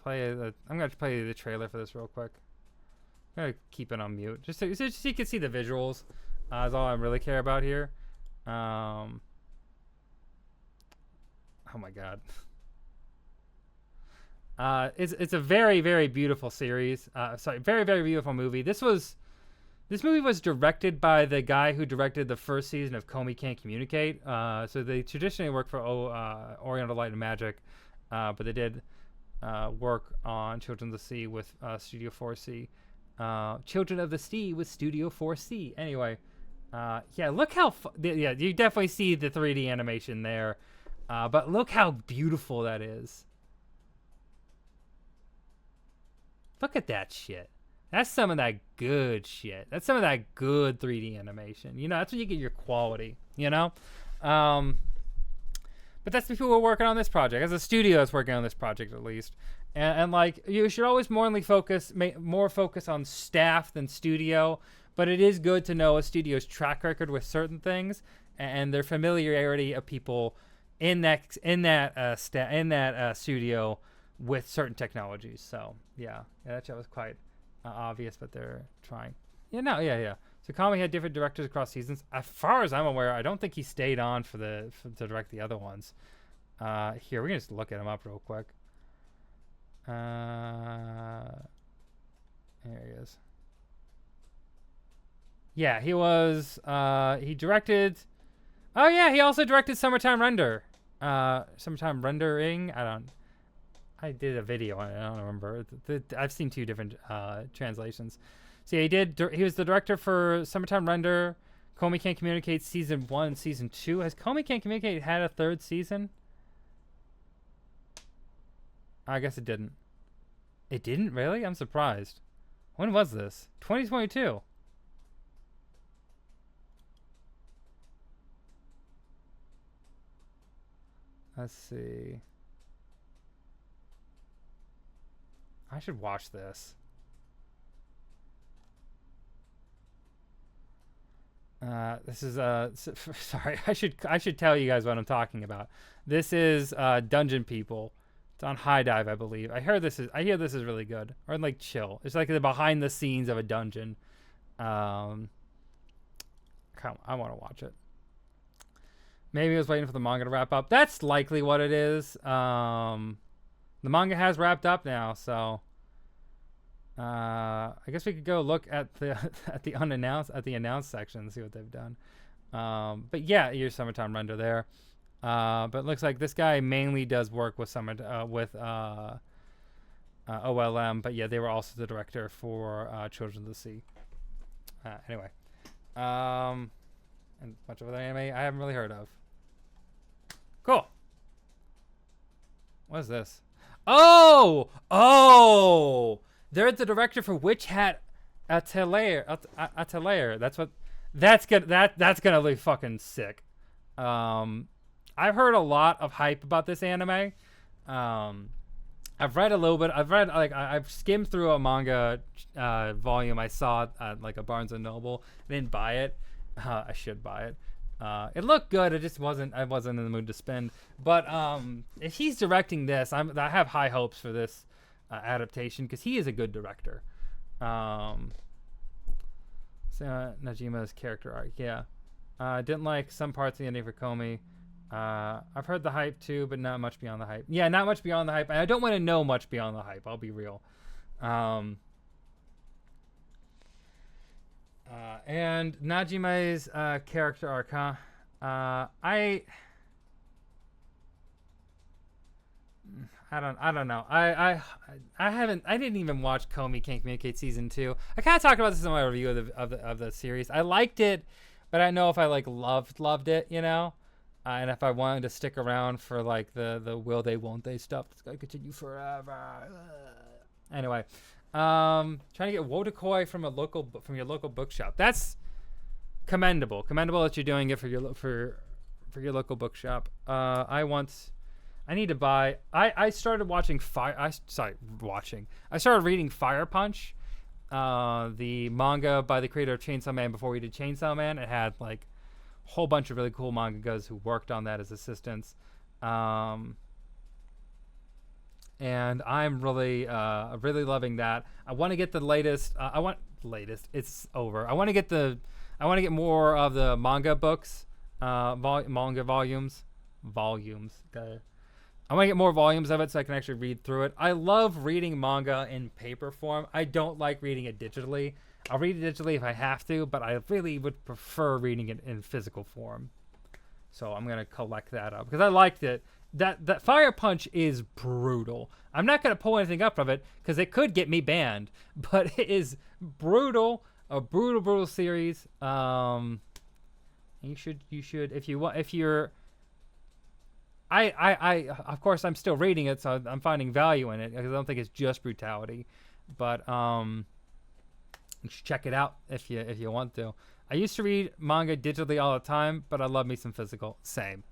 play. I'm gonna play the trailer for this real quick. I'm gonna keep it on mute, just so you can see the visuals. Is all I really care about here. Oh my god. It's a very, very beautiful series. Very, very beautiful movie. This movie was directed by the guy who directed the first season of Komi Can't Communicate. So they traditionally work for Oriental Light and Magic, but they did work on Children of the Sea with Studio 4C. Children of the Sea with Studio 4C. Anyway, yeah, look how yeah, you definitely see the 3D animation there, but look how beautiful that is. Look at that shit. That's some of that good shit. That's some of that good 3D animation. You know, that's when you get your quality, you know? But that's the people who are working on this project. As a studio that's working on this project, at least. And like, you should always more focus on staff than studio. But it is good to know a studio's track record with certain things and their familiarity of people in that studio with certain technologies. So, yeah that shit was quite... obvious, but they're trying. Yeah. So Kami had different directors across seasons. As far as I'm aware, I don't think he stayed on to direct the other ones. Here, we can just look at him up real quick. Here he is. Yeah, he was. He directed. Oh yeah, he also directed Summertime Render. Summertime Rendering. I did a video on it. I don't remember. I've seen two different translations. So yeah, he was the director for Summertime Render, Komi Can't Communicate Season 1 and Season 2. Has Komi Can't Communicate had a third season? I guess it didn't. It didn't? Really? I'm surprised. When was this? 2022. Let's see. I should watch this. This is sorry. I should tell you guys what I'm talking about. This is Dungeon People. It's on High Dive, I believe. I hear this is really good. Or like chill. It's like the behind the scenes of a dungeon. I want to watch it. Maybe I was waiting for the manga to wrap up. That's likely what it is. The manga has wrapped up now, so I guess we could go look at the the announced section and see what they've done. But yeah, here's Summertime Render there. But it looks like this guy mainly does work with OLM. But yeah, they were also the director for Children of the Sea. Anyway, and a bunch of other anime I haven't really heard of. Cool. What is this? Oh! They're the director for Witch Hat Atelier. That's gonna look fucking sick. I've heard a lot of hype about this anime. I've read a little bit. I've skimmed through a manga volume I saw at like a Barnes and Noble. I didn't buy it. I should buy it. It looked good. I wasn't in the mood to spend. But if he's directing this, I have high hopes for this adaptation because he is a good director. Najima's character arc, yeah. Didn't like some parts of the ending for Komi. I've heard the hype too, but not much beyond the hype. Yeah, not much beyond the hype. I don't want to know much beyond the hype. I'll be real. And Najima's character arc, huh? I don't know. I didn't even watch Komi Can't Communicate season 2. I kind of talked about this in my review of the series. I liked it, but I don't know if I like loved it, you know. And if I wanted to stick around for like the will they won't they stuff that's gonna continue forever. Anyway, trying to get Wotakoi from your local bookshop. That's commendable. Commendable that you're doing it for your local bookshop. I I need to buy. I started watching Fire. I started reading Fire Punch, the manga by the creator of Chainsaw Man. Before we did Chainsaw Man, it had like a whole bunch of really cool mangakas who worked on that as assistants. And I'm really loving that. I want to get the latest. It's over. I want to get more of the manga books, manga volumes. I want to get more volumes of it so I can actually read through it. I love reading manga in paper form. I don't like reading it digitally. I'll read it digitally if I have to, but I really would prefer reading it in physical form. So I'm gonna collect that up because I liked it. That Fire Punch is brutal. I'm not gonna pull anything up from it because it could get me banned, but it is brutal. A brutal series. You should if you want, if you're. I of course I'm still reading it, so I'm finding value in it because I don't think it's just brutality, but you should check it out if you want to. I used to read manga digitally all the time, but I love me some physical. Same.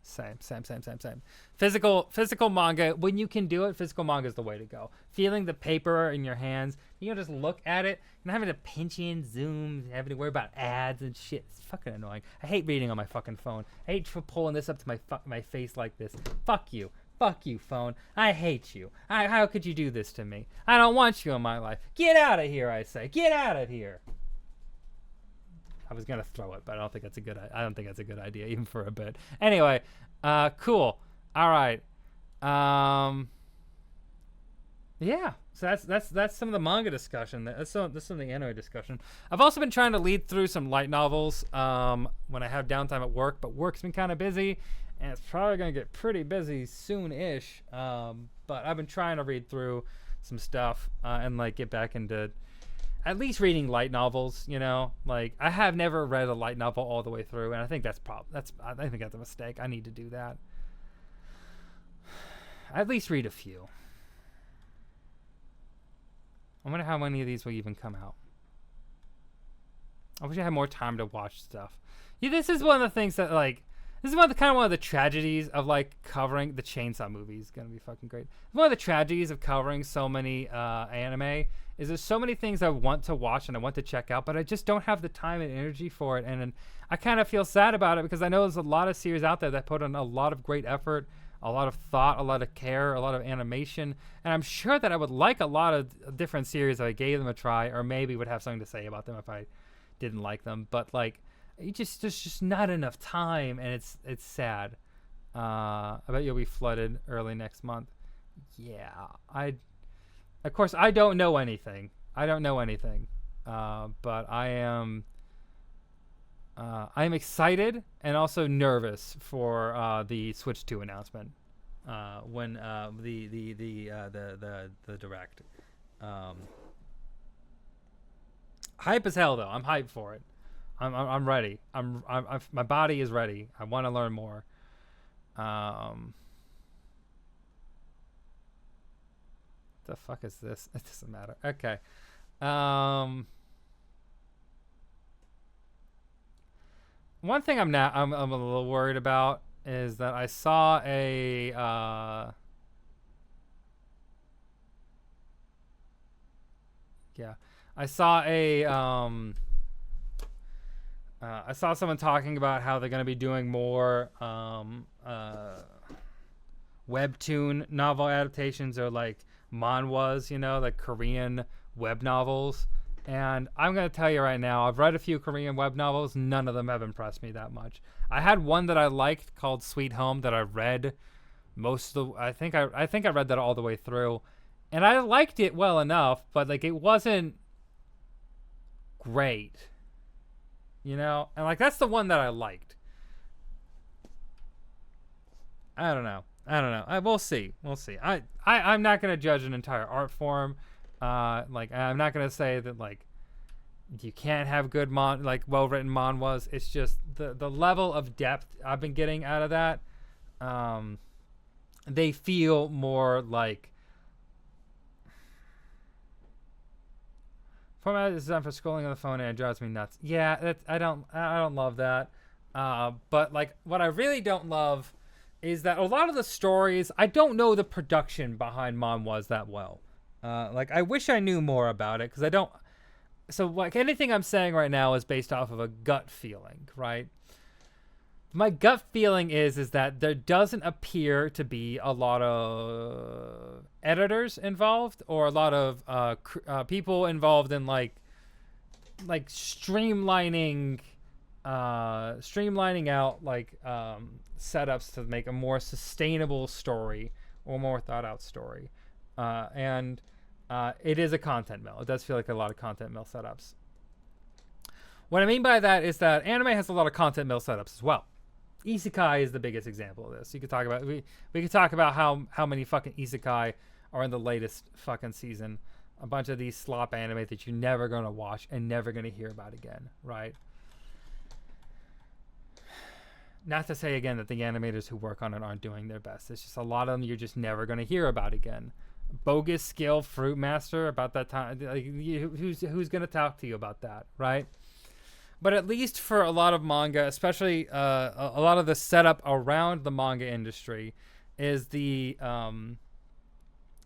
Physical manga, when you can do it, physical manga is the way to go. Feeling the paper in your hands, you know, just look at it, and having to pinch in, zoom, having to worry about ads and shit. It's fucking annoying. I hate reading on my fucking phone. I hate pulling this up to my face like this. Fuck you, phone. I hate you. How could you do this to me? I don't want you in my life. Get out of here, I say. Get out of here. I was gonna throw it, but I don't think that's a good idea, even for a bit. Anyway, cool. All right. Yeah. So that's some of the manga discussion. That's some of the anime discussion. I've also been trying to lead through some light novels when I have downtime at work, but work's been kind of busy, and it's probably gonna get pretty busy soon-ish. But I've been trying to read through some stuff and like get back into at least reading light novels, you know. Like, I have never read a light novel all the way through, and I think I think that's a mistake. I need to do that. At least read a few. I wonder how many of these will even come out. I wish I had more time to watch stuff. Yeah, this is one of the things that, like, this is one of the tragedies of, like, covering the Chainsaw movies. Gonna be fucking great. One of the tragedies of covering so many anime is there's so many things I want to watch and I want to check out, but I just don't have the time and energy for it. And I kind of feel sad about it because I know there's a lot of series out there that put in a lot of great effort, a lot of thought, a lot of care, a lot of animation. And I'm sure that I would like a lot of different series if I gave them a try, or maybe would have something to say about them if I didn't like them. But, like, there's just not enough time, and it's sad. I bet you'll be flooded early next month. Yeah, of course I don't know anything. But I am excited and also nervous for the Switch 2 announcement when the direct. Hype as hell though. I'm hyped for it. I'm ready. My body is ready. I want to learn more. The fuck is this? It doesn't matter. Okay. One thing I'm a little worried about is that I saw a I saw someone talking about how they're going to be doing more webtoon novel adaptations, or like manhwas, you know, like Korean web novels. And I'm going to tell you right now, I've read a few Korean web novels. None of them have impressed me that much. I had one that I liked called Sweet Home that I read I think I read that all the way through. And I liked it well enough, but like it wasn't great. You know? And like that's the one that I liked. I don't know. We'll see. I'm not going to judge an entire art form. Like I'm not going to say that like you can't have good well-written manhwas. It's just the level of depth I've been getting out of that. They feel more like format is designed for scrolling on the phone and it drives me nuts. Yeah, I don't love that. But like what I really don't love is that a lot of the stories, I don't know the production behind manhwas that well. Like, I wish I knew more about it, because I don't. So, like, anything I'm saying right now is based off of a gut feeling, right? My gut feeling is that there doesn't appear to be a lot of editors involved, or a lot of people involved in like streamlining out like setups to make a more sustainable story or more thought out story. And it is a content mill. It does feel like a lot of content mill setups. What I mean by that is that anime has a lot of content mill setups as well. Isekai is the biggest example of this. You could talk about we could talk about how many fucking isekai are in the latest fucking season. A bunch of these slop anime that you're never gonna watch and never gonna hear about again, right? Not to say again that the animators who work on it aren't doing their best. It's just a lot of them you're just never gonna hear about again. Bogus Skill Fruit Master, about that time, like, who's gonna talk to you about that, right? But at least for a lot of manga, especially a lot of the setup around the manga industry, is the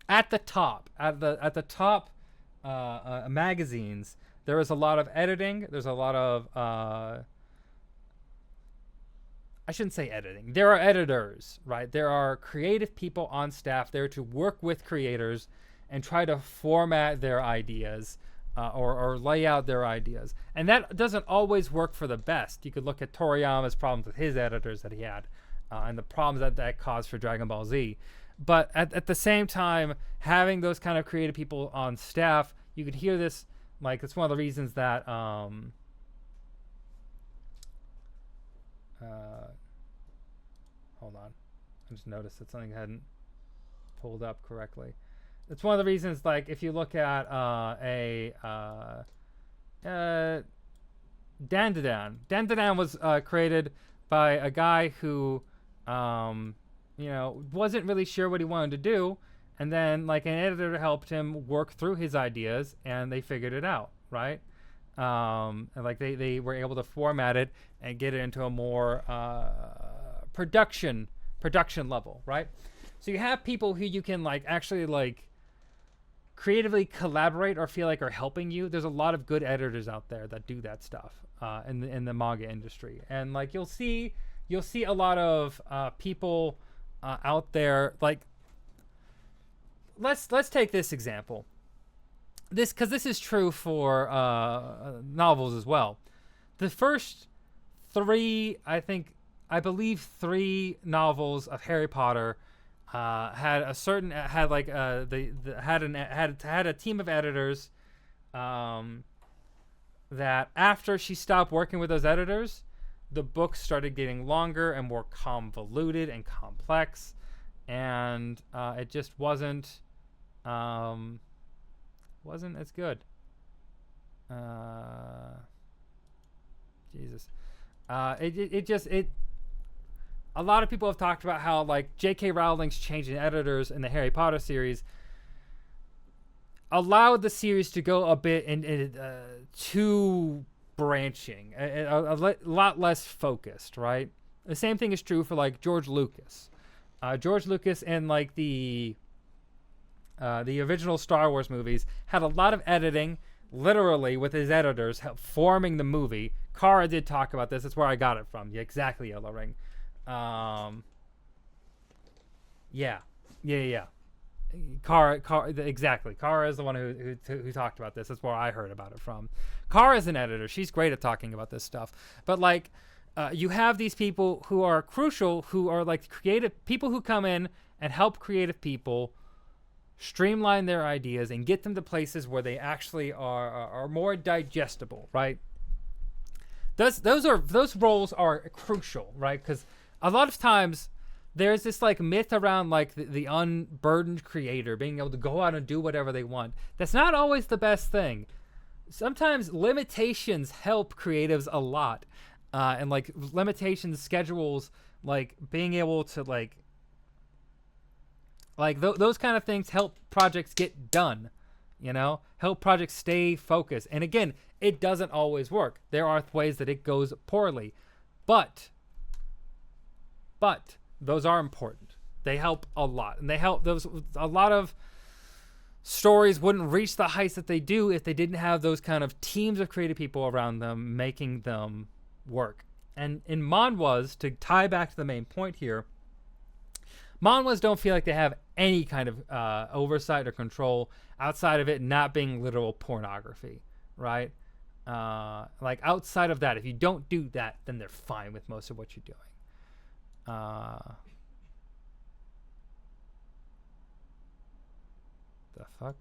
at the top magazines. There is a lot of editing. There's a lot of I shouldn't say editing. There are editors, right? There are creative people on staff there to work with creators and try to format their ideas. Or lay out their ideas. And that doesn't always work for the best. You could look at Toriyama's problems with his editors that he had, and the problems that caused for Dragon Ball Z. But at the same time, having those kind of creative people on staff, you could hear this, like, it's one of the reasons that, hold on. I just noticed that something hadn't pulled up correctly. It's one of the reasons, like, if you look at Dandadan was created by a guy who, wasn't really sure what he wanted to do, and then, like, an editor helped him work through his ideas, and they figured it out, right? And, like, they were able to format it and get it into a more production level, right? So you have people who you can, like, actually, like, creatively collaborate or feel like are helping you. There's a lot of good editors out there that do that stuff in the manga industry, and like you'll see a lot of people out there. Like, let's take this example. Because this is true for novels as well. The first three, I believe, three novels of Harry Potter. Had a team of editors that after she stopped working with those editors, the books started getting longer and more convoluted and complex, and it just wasn't as good. Jesus. A lot of people have talked about how, like, J.K. Rowling's changing editors in the Harry Potter series allowed the series to go a bit too branching, a lot less focused, right? The same thing is true for, like, George Lucas. George Lucas and, like, the original Star Wars movies had a lot of editing, literally, with his editors forming the movie. Kara did talk about this. That's where I got it from. Yeah, exactly, Yellow Ring. Yeah. Kara, exactly. Kara is the one who talked about this. That's where I heard about it from. Kara is an editor. She's great at talking about this stuff. But, like, you have these people who are crucial, who are, like, creative people who come in and help creative people streamline their ideas and get them to places where they actually are more digestible, right? Those roles are crucial, right? Because a lot of times there's this, like, myth around, like, the unburdened creator being able to go out and do whatever they want. That's not always the best thing. Sometimes limitations help creatives a lot, and, like, limitations, schedules, like, being able to, like those kind of things help projects get done, help projects stay focused. And again, it doesn't always work. There are ways that it goes poorly, but Those are important. They help a lot, and they help those. A lot of stories wouldn't reach the heights that they do if they didn't have those kind of teams of creative people around them making them work. And in manhwas, to tie back to the main point here, manhwas don't feel like they have any kind of oversight or control outside of it not being literal pornography, right? Like outside of that, if you don't do that, then they're fine with most of what you're doing. The fuck?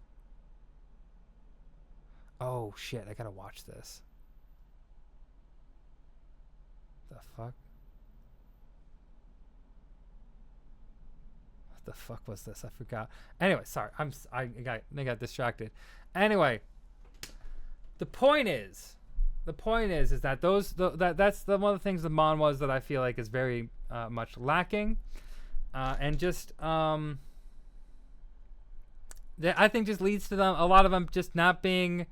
Oh shit, I gotta watch this. The fuck? What the fuck was this? I forgot. Anyway, sorry. I got distracted. Anyway, the point is that that's one of the things the manhwas that I feel like is very much lacking, and just that I think just leads to them, a lot of them just not being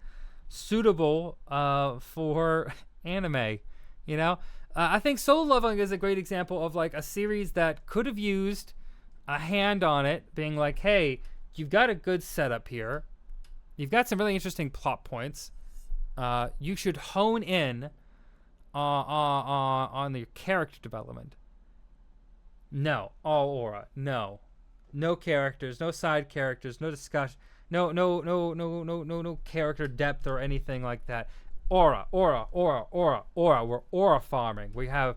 suitable for anime. You know, I think Solo Leveling is a great example of like a series that could have used a hand on it, being like, hey, you've got a good setup here, you've got some really interesting plot points. You should hone in on your character development. No, all aura. No characters, no side characters, no discussion, no character depth or anything like that. Aura. We're aura farming. We have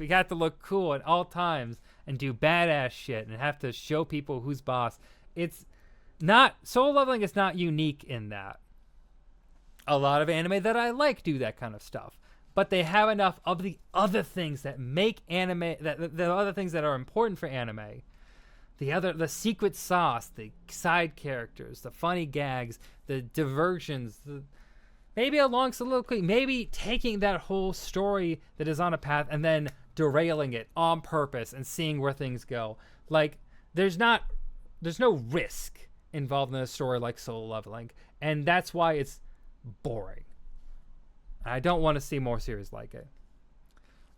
we got to look cool at all times and do badass shit and have to show people who's boss. It's not, Solo Leveling is not unique in that. A lot of anime that I like do that kind of stuff, but they have enough of the other things that make anime, that the other things that are important for anime, the secret sauce, the side characters, the funny gags, the diversions, maybe a long soliloquy, maybe taking that whole story that is on a path and then derailing it on purpose and seeing where things go. Like there's no risk involved in a story like Solo Leveling, and that's why it's boring. I don't want to see more series like it.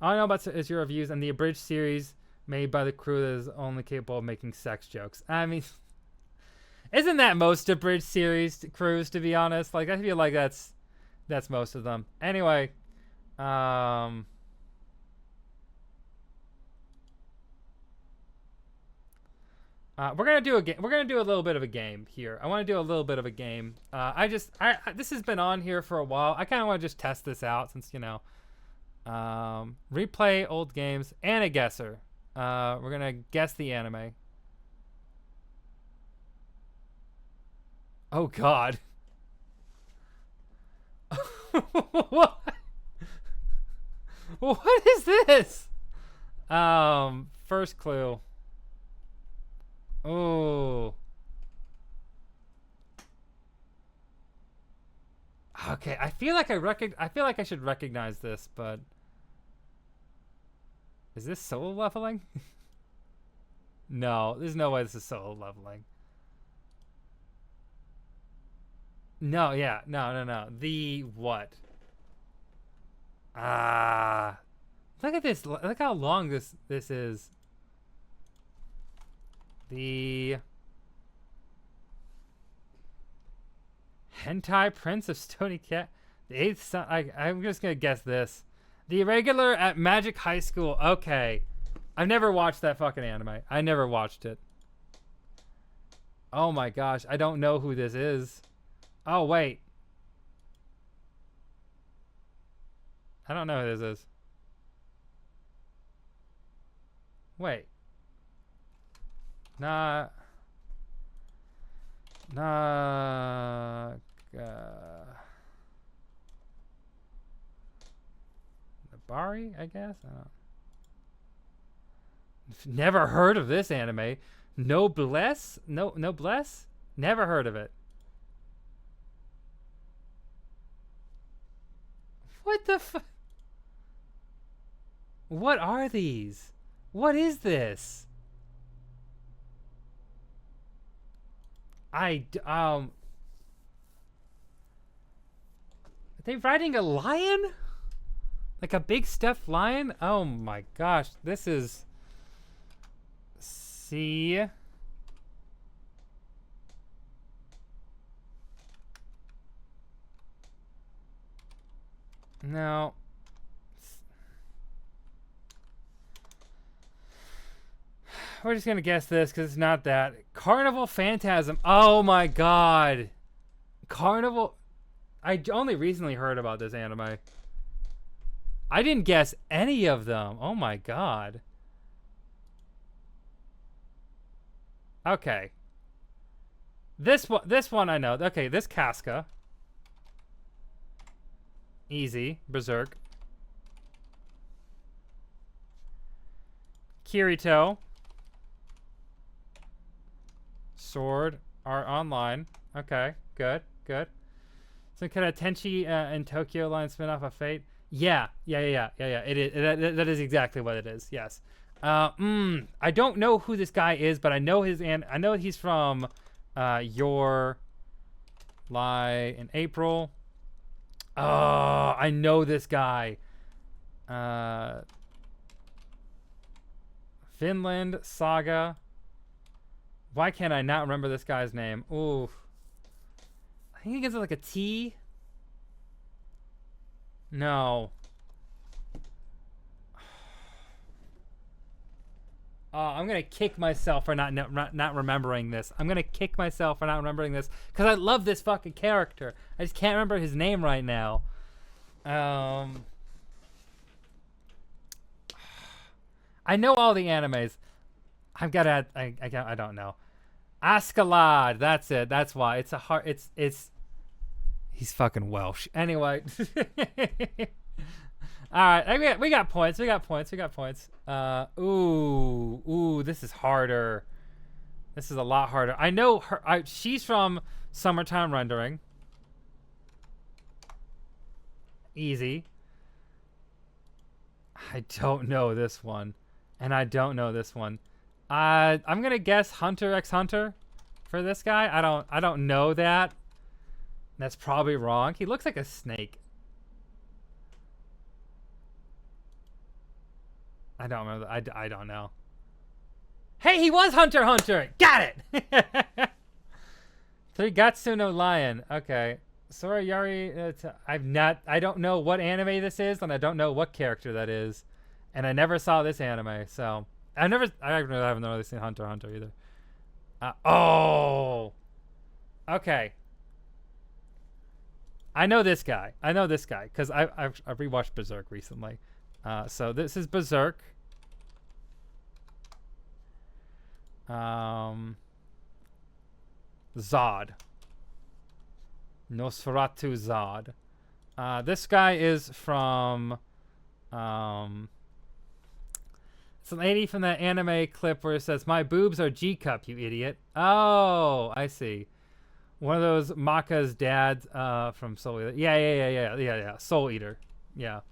All I know about is your reviews and the abridged series made by the crew that is only capable of making sex jokes. I mean, isn't that most abridged series crews, to be honest? Like, I feel like that's most of them. Anyway, we're gonna do a game. We're gonna do a little bit of a game here. I want to do a little bit of a game. This has been on here for a while. I kind of want to just test this out since, you know, replay old games and a guesser. We're gonna guess the anime. Oh God. What? What is this? First clue. Oh. Okay, I feel like I should recognize this, but is this Solo Leveling? No, there's no way this is Solo Leveling. No, yeah, no. The what? Look at this. Look how long this is. The Hentai Prince of Stony Cat. The eighth son. I'm just gonna guess this. The Irregular at Magic High School. Okay. I've never watched that fucking anime. I never watched it. Oh my gosh. I don't know who this is. Oh, wait. I don't know who this is. Wait. Nabari, I guess? I don't know. Never heard of this anime. Noblesse? Noblesse? Never heard of it. What the fuck? What are these? What is this? Are they riding a lion? Like a big stuffed lion? Oh my gosh, this is see. No. We're just gonna guess this because it's not that. Carnival Phantasm. Oh my god. Carnival. I only recently heard about this anime. I didn't guess any of them. Oh my god. Okay. This one I know. Okay, this Casca. Easy. Berserk. Kirito. Sword Art Online. Okay, good, good. Some kind of Tenchi and Tokyo line spin-off of Fate. Yeah. It is. That is exactly what it is. Yes. I don't know who this guy is, but I know I know he's from Your Lie in April. Oh, I know this guy. Finland Saga. Why can't I not remember this guy's name? Ooh. I think he gets like a T. No. I'm gonna kick myself for not remembering this. I'm gonna kick myself for not remembering this because I love this fucking character. I just can't remember his name right now. I know all the animes. I've got to. I don't know. Askeladd. That's it. That's why it's a hard. It's. He's fucking Welsh. Anyway. All right, we got points. We got points. Ooh, this is harder. This is a lot harder. I know her. She's from Summertime Rendering. Easy. I don't know this one, and I don't know this one. I'm gonna guess Hunter x Hunter for this guy. I don't know that. That's probably wrong. He looks like a snake. I don't remember. I don't know. Hey, he was Hunter x Hunter. Got it. Trigatsu no Lion. Okay. Sorayari. I don't know what anime this is, and I don't know what character that is, and I never saw this anime, so I haven't really seen Hunter x Hunter either. Oh. Okay. I know this guy because I've rewatched Berserk recently. So this is Berserk. Zod. Nosferatu Zod. This guy is from it's a lady from that anime clip where it says, "My boobs are G-cup, you idiot." Oh, I see. One of those Maka's dads from Soul Eater. Yeah. Soul Eater. Yeah.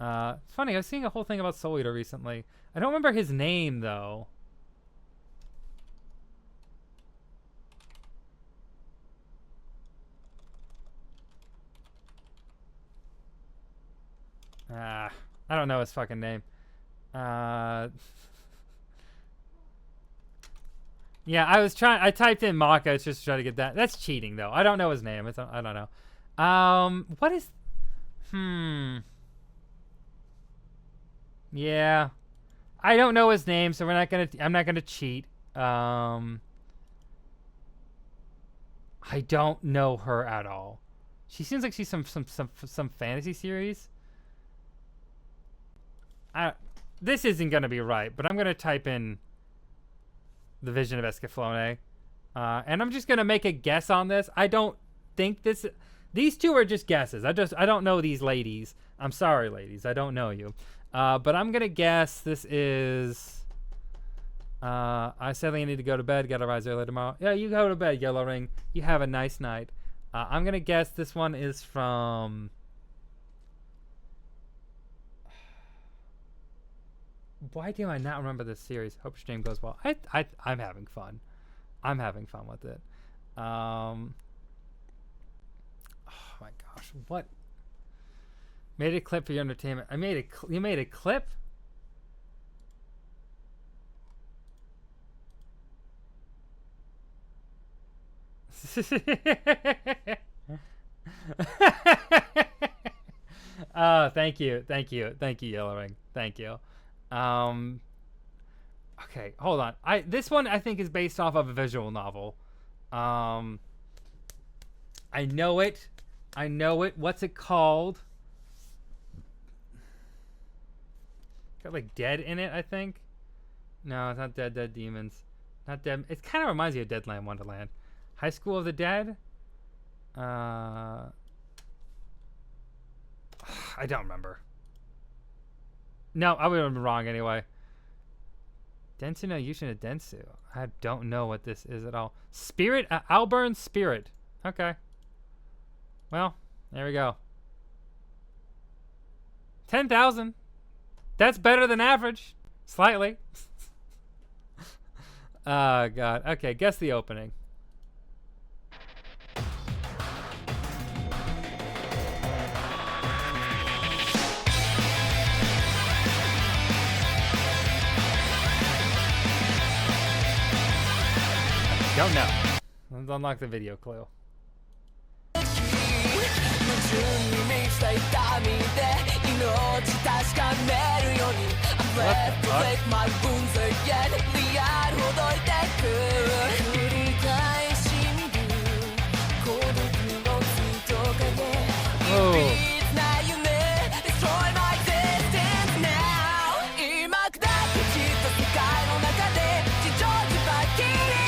It's funny, I was seeing a whole thing about Soul Eater recently. I don't remember his name though. I don't know his fucking name. Yeah, I typed in Maka, it's just to try to get that. That's cheating though. I don't know his name. I don't know. What is Yeah. I don't know his name, so I'm not gonna cheat. I don't know her at all. She seems like she's some fantasy series. This isn't gonna be right, but I'm gonna type in The Vision of Escaflowne, and I'm just gonna make a guess on this. I don't think these two are just guesses. I don't know these ladies. I'm sorry, ladies. I don't know you. But I'm gonna guess this is. I sadly need to go to bed. Gotta rise early tomorrow. Yeah, you go to bed, Yellow Ring. You have a nice night. I'm gonna guess this one is from. Why do I not remember this series? Hope your stream goes well. I'm having fun. I'm having fun with it. Oh my gosh, what? Made a clip for your entertainment. You made a clip? Thank you, Yellowing. Thank you. Okay, hold on. This one I think is based off of a visual novel. I know it. What's it called? Got like dead in it, I think. No, it's not Dead Demons. Not Dead. It kind of reminds me of Deadland Wonderland. High School of the Dead. I don't remember. No, I would have been wrong anyway. Densu no Yushin Densu. I don't know what this is at all. Spirit? Alburn's Spirit. Okay. Well, there we go. 10,000. That's better than average. Slightly. Oh, God. Okay, guess the opening. Don't know. Let's unlock the video clue.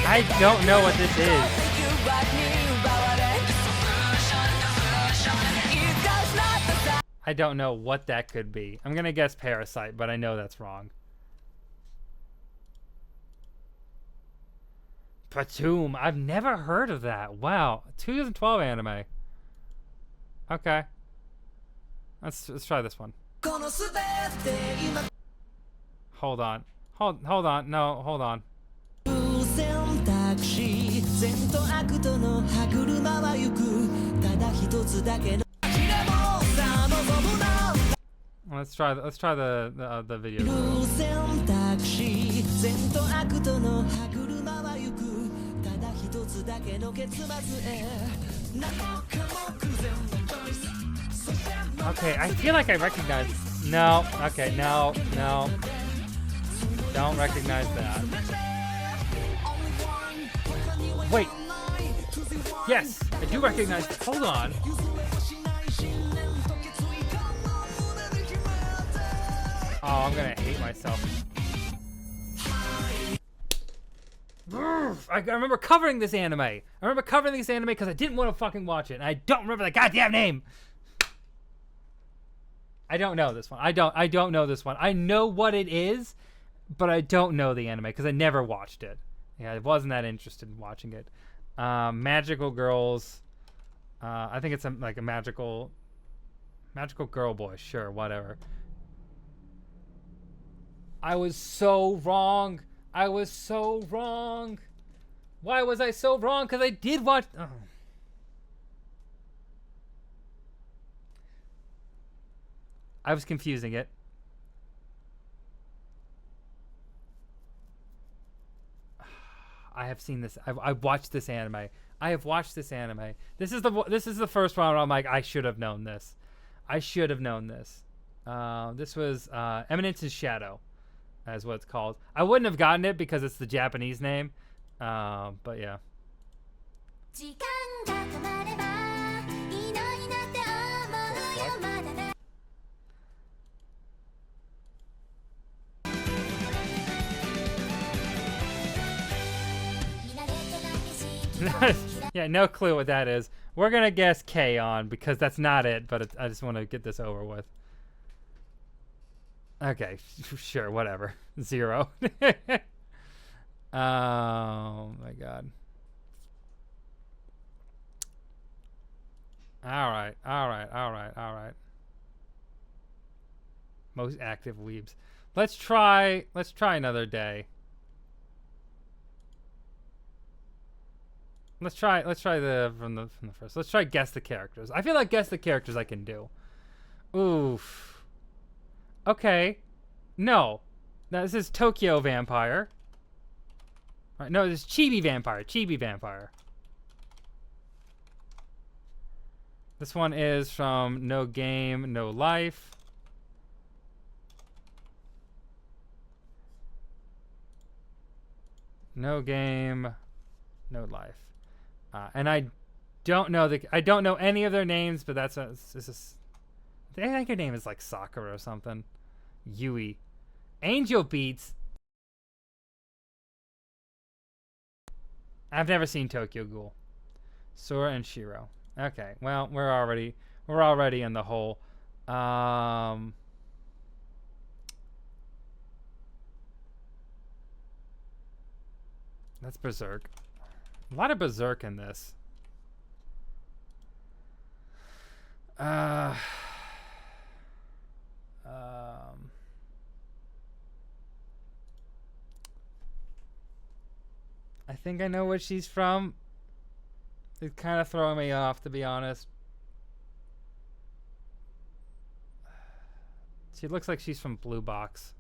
I don't know what this is. I don't know what that could be. I'm gonna guess Parasite, but I know that's wrong. Platoon. I've never heard of that. Wow. 2012 anime. Okay. Let's try this one. Hold on. Hold on. No, hold on. Let's try the video. Okay, I feel like I recognize. No. Okay, no. Don't recognize that. Wait. Yes, I do recognize. Hold on. Oh, I'm gonna hate myself. I remember covering this anime. Because I didn't want to fucking watch it, and I don't remember the goddamn name. I don't know this one. I don't know this one. I know what it is, but I don't know the anime because I never watched it. Yeah, I wasn't that interested in watching it. Magical Girls. I think it's like a magical girl boy. Sure, whatever. I was so wrong. Why was I so wrong? Because I did watch. Oh. I was confusing it. I have seen this. I've watched this anime. This is the first one where I'm like, I should have known this. This was Eminence's Shadow, is what it's called. I wouldn't have gotten it because it's the Japanese name. But yeah. Yeah, no clue what that is. We're gonna guess K-On! Because that's not it, but I just want to get this over with. Okay, sure, whatever. 0. Oh my god. Alright. Most active weebs. Let's try another day. Let's try from the first. Let's try guess the characters. I feel like guess the characters I can do. Oof. Okay. No. Now this is Tokyo Vampire. Right, no, this is Chibi Vampire. This one is from No Game, No Life. No Game, No Life. And I don't know any of their names, but that's I think her name is like Sakura or something. Yui. Angel Beats. I've never seen Tokyo Ghoul. Sora and Shiro. Okay, well, we're already in the hole. That's Berserk. A lot of Berserk in this. I think I know what she's from. It's kind of throwing me off, to be honest. She looks like she's from Blue Box.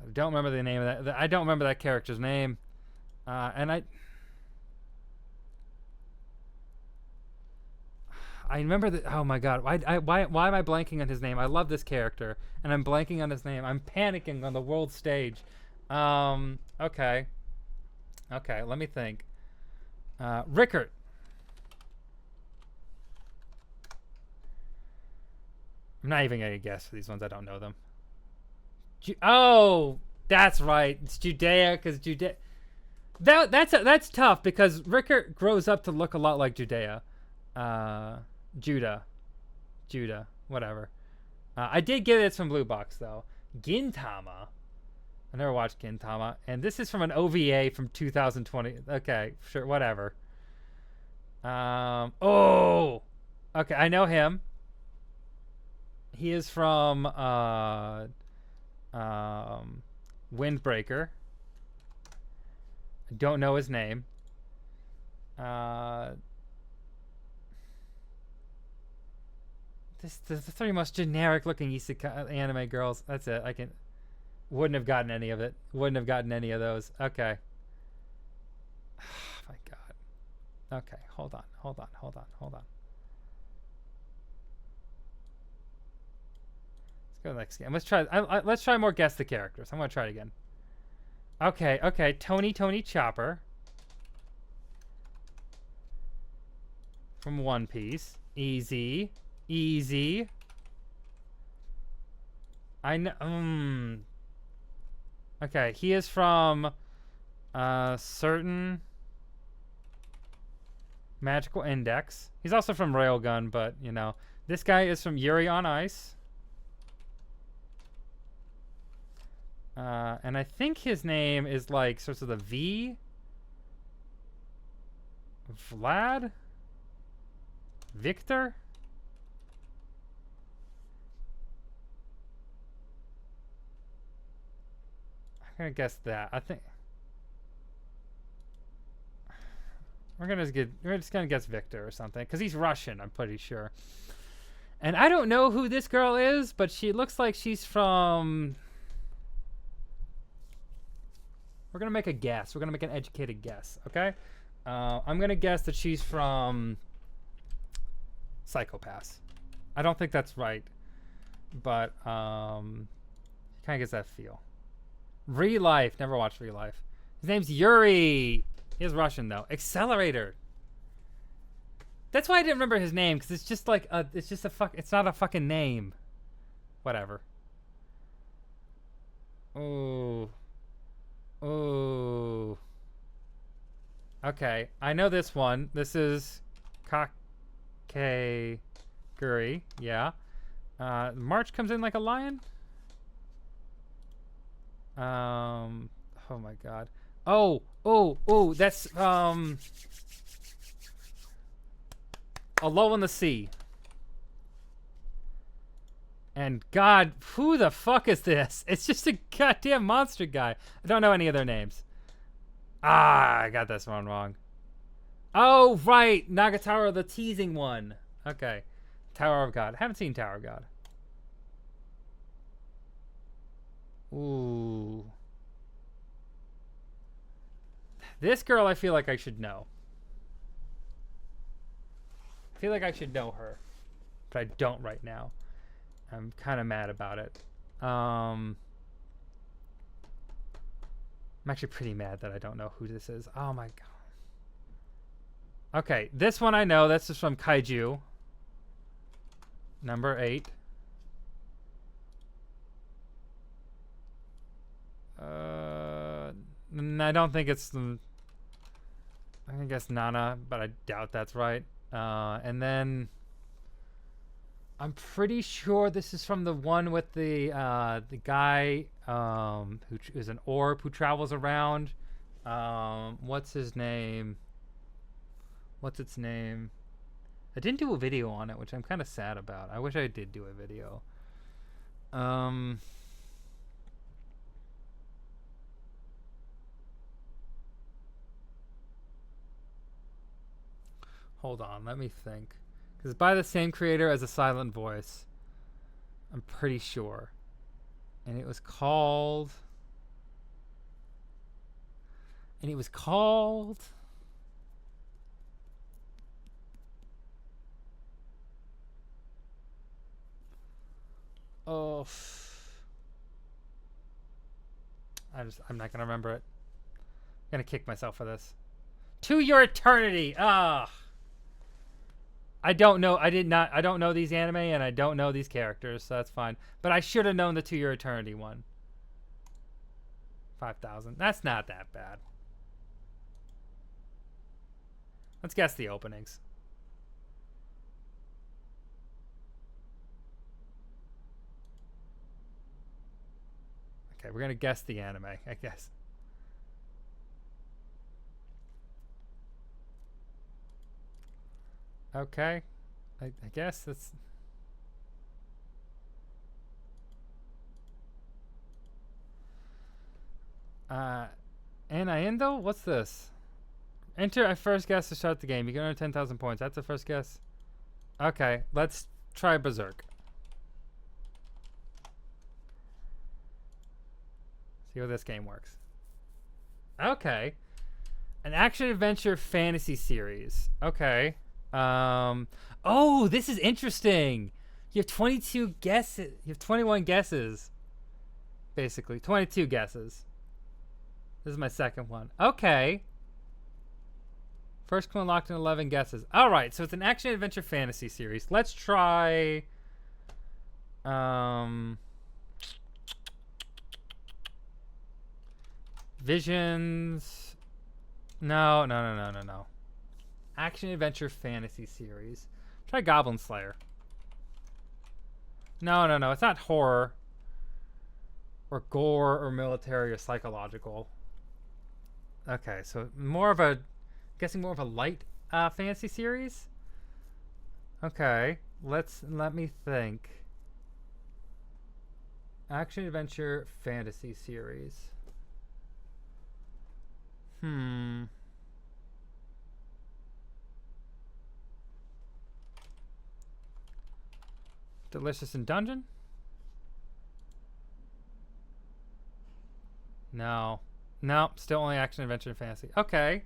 I don't remember the name of that. I don't remember that character's name. And I remember that. Oh my god, why am I blanking on his name? I love this character, and I'm blanking on his name. I'm panicking on the world stage. Okay, let me think. Rickert. I'm not even gonna guess for these ones. I don't know them. Oh, that's right. It's Judea, because Judea. That's tough because Rickert grows up to look a lot like Judea. Judah, whatever. I did get it from Blue Box though. Gintama. I never watched Gintama, and this is from an OVA from 2020. Okay, sure, whatever. Oh, okay, I know him. He is from Windbreaker. I don't know his name. The three most generic looking isekai anime girls. That's it. Wouldn't have gotten any of it. Wouldn't have gotten any of those. Okay. Oh my god. Okay, hold on. Let's go to the next game. Let's try more guess the characters. I'm gonna try it again. Okay. Tony Chopper from One Piece. Easy. I know. Okay, he is from certain Magical Index. He's also from Railgun, but you know, this guy is from Yuri on Ice. And I think his name is like starts with a V. Vlad? Victor? I'm gonna guess that. I think we're just gonna guess Victor or something, because he's Russian, I'm pretty sure. And I don't know who this girl is, but she looks like she's from. We're gonna make a guess. We're gonna make an educated guess, okay? I'm gonna guess that she's from Psycho-Pass. I don't think that's right, but kind of gets that feel. Re-Life. Never watched Re-Life. His name's Yuri. He is Russian though. Accelerator. That's why I didn't remember his name, because it's just like it's not a fucking name. Whatever. Oh. Okay, I know this one. This is Kakegurui. Yeah. March comes in like a lion. Oh my god. Oh, that's A Lull in the Sea. And god, who the fuck is this? It's just a goddamn monster guy. I don't know any of their names. I got this one wrong. Oh, right. Nagatoro, the teasing one. Okay. Tower of God. Haven't seen Tower of God. Ooh. This girl I feel like I should know. feel like I should know her, but I don't right now. I'm kind of mad about it. I'm actually pretty mad that I don't know who this is. Oh my god. Okay, this one I know. This is from Kaiju. Number 8. I don't think it's the... I guess Nana, but I doubt that's right. And then... I'm pretty sure this is from the one with the guy who is an orb who travels around. What's his name? What's its name? I didn't do a video on it, which I'm kind of sad about. I wish I did do a video. Hold on, let me think. Because it's by the same creator as A Silent Voice. I'm pretty sure. And it was called... Oh, I'm not gonna remember it. I'm gonna kick myself for this. To Your Eternity. Ah, I don't know. I don't know these anime, and I don't know these characters, so that's fine. But I should have known the To Your Eternity one. 5,000. That's not that bad. Let's guess the openings. Okay, we're gonna guess the anime, I guess. Okay, I guess that's... Anaindo? What's this? Enter a first guess to start the game. You can earn 10,000 points. That's the first guess? Okay, let's try Berserk. See how this game works. Okay. An action-adventure fantasy series. Okay. Oh, this is interesting. You have 22 guesses. You have 21 guesses. Basically, 22 guesses. This is my second one. Okay. First one locked in 11 guesses. All right, so it's an action-adventure fantasy series. Let's try... Visions. No. Action adventure fantasy series. Try Goblin Slayer. No. It's not horror or gore or military or psychological. Okay, so guessing more of a light fantasy series. Okay, let me think. Action adventure fantasy series. Delicious in Dungeon? No, still only action, adventure, and fantasy. Okay.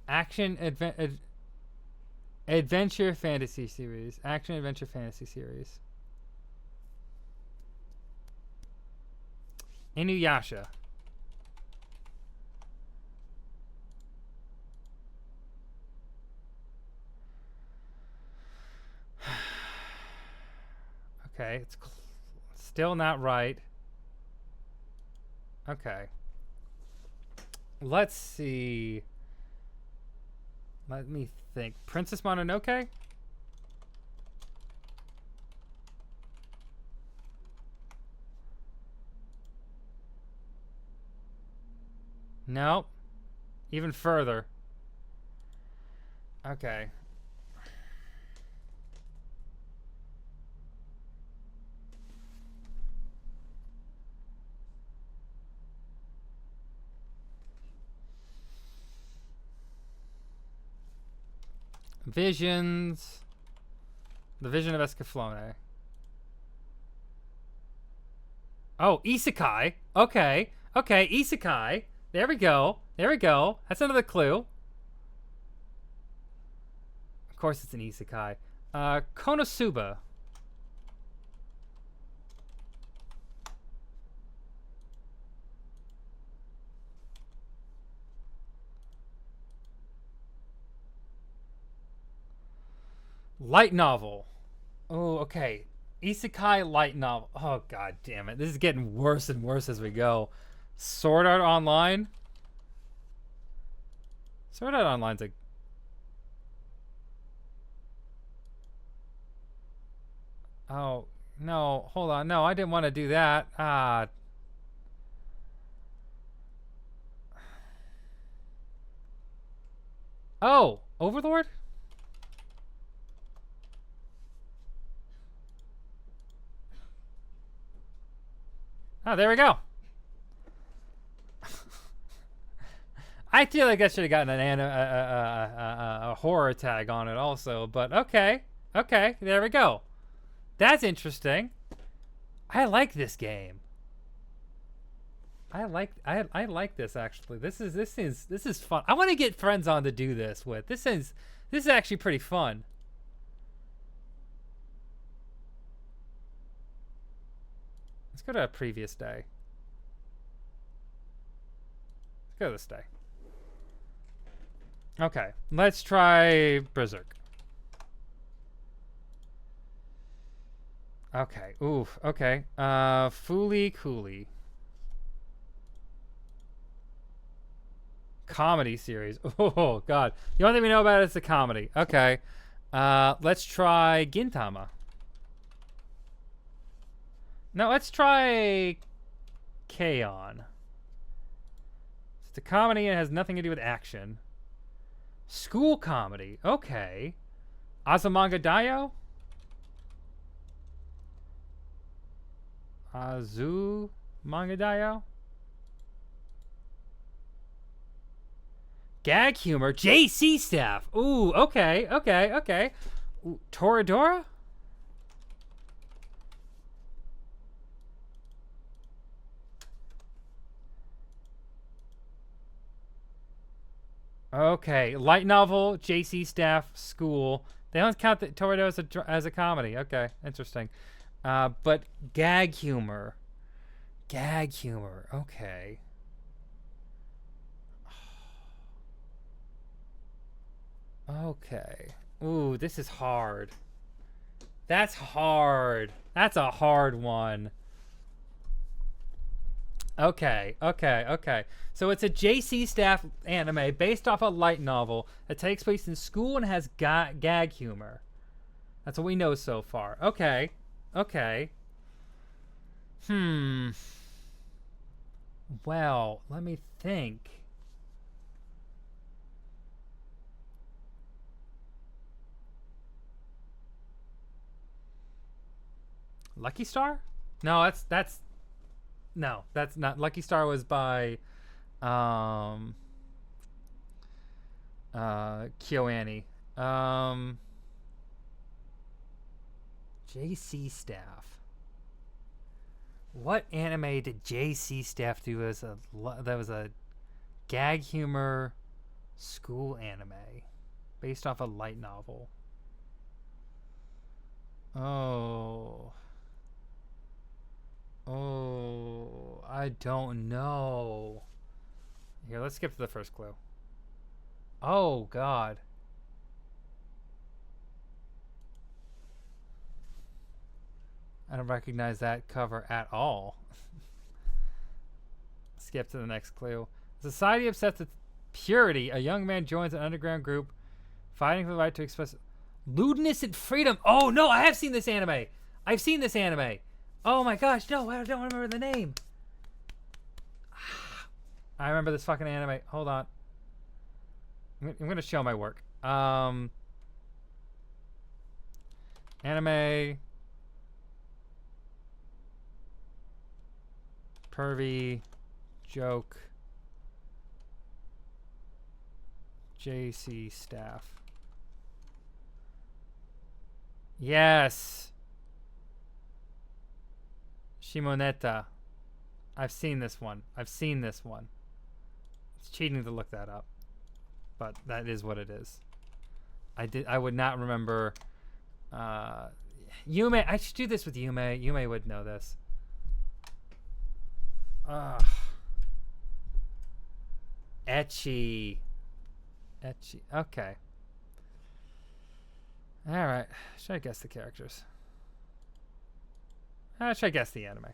Action, adventure, fantasy series. Action, adventure, fantasy series. Inuyasha. Okay, it's still not right. Okay. Let's see. Let me think. Princess Mononoke? Nope. Even further. Okay. Visions. The Vision of Escaflowne. Oh, isekai. Okay. Okay, isekai. There we go. There we go. That's another clue. Of course it's an isekai. Konosuba. Light novel. Oh, okay. Isekai light novel. Oh, god damn it. This is getting worse and worse as we go. Sword Art Online. Sword Art Online's a... Oh, no. Hold on. No, I didn't want to do that. Ah. Oh, Overlord? Oh, there we go. I feel like I should have gotten a horror tag on it also, but okay. Okay, there we go. That's interesting. I like this game. I like this actually. This is fun. I want to get friends on to do this with. This is actually pretty fun. Let's go to a previous day. Let's go to this day. Okay, let's try Berserk. Okay, oof, okay. Fooly Cooly. Comedy series. Oh, God. The only thing we know about it is a comedy. Okay. Let's try Gintama. No, let's try K-On! It's a comedy and it has nothing to do with action. School comedy. Okay. Azumanga Daioh? Azumanga Daioh? Gag humor. JC Staff. Ooh, okay, okay, okay. Ooh, Toradora? Okay, light novel, JC Staff, school. They don't count the Toradora as a comedy. Okay, interesting. But gag humor. Gag humor. Okay. Okay. Ooh, this is hard. That's hard. That's a hard one. Okay, okay, okay. So it's a JC Staff anime based off a light novel that takes place in school and has gag humor. That's what we know so far. Okay, okay. Well, let me think. Lucky Star? No, that's no, that's not. Lucky Star was by KyoAni. JC Staff. What anime did JC Staff do as that was a gag humor school anime based off a light novel? Oh, I don't know. Here, let's skip to the first clue. Oh, God. I don't recognize that cover at all. Skip to the next clue. Society obsessed with purity. A young man joins an underground group fighting for the right to express lewdness and freedom. Oh, no, I have seen this anime. I've seen this anime. Oh, my gosh. No, I don't remember the name. I remember this fucking anime. Hold on. I'm going to show my work. Anime. Pervy. Joke. JC Staff. Yes. Shimoneta. I've seen this one. I've seen this one. It's cheating to look that up, but that is what it is. I would not remember. Yume. I should do this with Yume. Yume would know this. Ecchi. Okay. All right. Should I guess the characters? Should I guess the anime?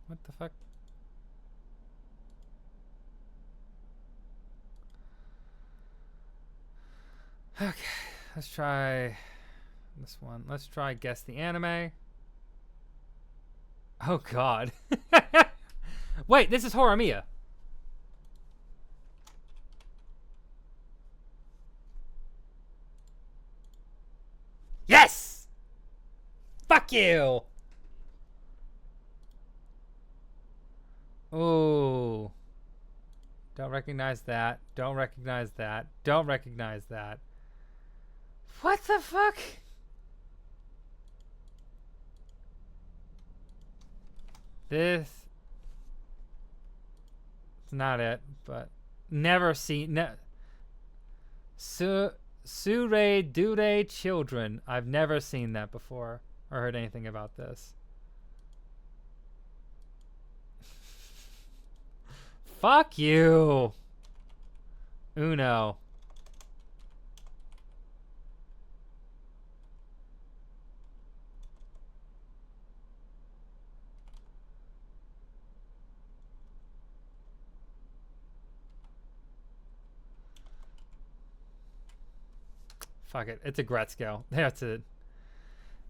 What the fuck? Okay, let's try this one. Let's try guess the anime. Oh god. Wait, this is Horimiya. Yes! Fuck you! Oh. Don't recognize that. Don't recognize that. Don't recognize that. What the fuck? This. It's not it, but never seen. Sure Dure Children. I've never seen that before or heard anything about this. Fuck you. Uno. Fuck it. It's a Gretzko. That's it.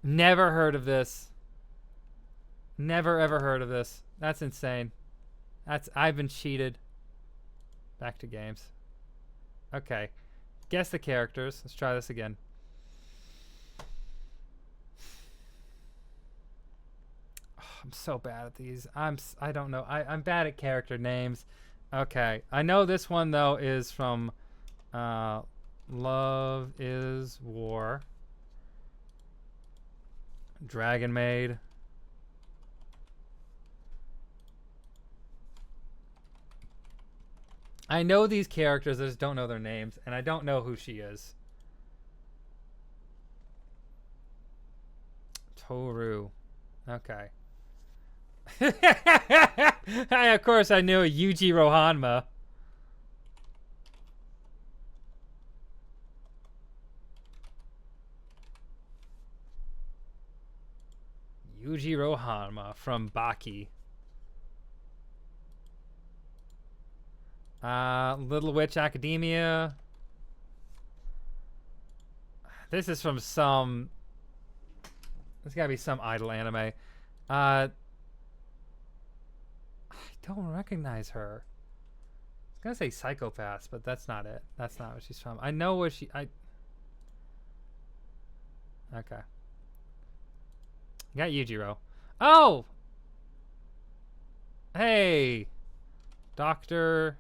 Never heard of this. Never ever heard of this. That's insane. I've been cheated. Back to games. Okay. Guess the characters. Let's try this again. Oh, I'm so bad at these. I don't know. I'm bad at character names. Okay. I know this one though is from Love is War. Dragon Maid. I know these characters, I just don't know their names, and I don't know who she is. Toru. Okay. Of course I knew Yujiro Hanma. Yujiro Hanma from Baki. Little Witch Academia. This is from some. There's gotta be some idol anime. I don't recognize her. I was gonna say Psychopaths, but that's not it. That's not what she's from. I know where she. Okay. Got Yujiro. Oh! Hey! Dr.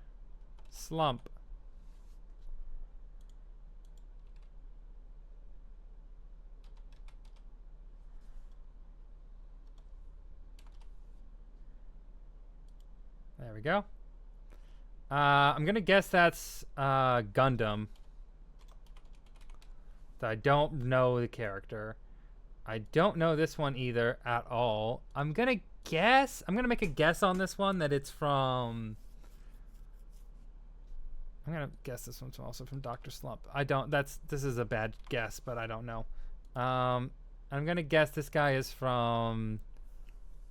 Slump. There we go. I'm gonna guess that's Gundam. I don't know the character. I don't know this one either at all. I'm gonna make a guess on this one that it's from. I'm gonna guess this one's also from Dr. Slump. This is a bad guess, but I don't know. I'm gonna guess this guy is from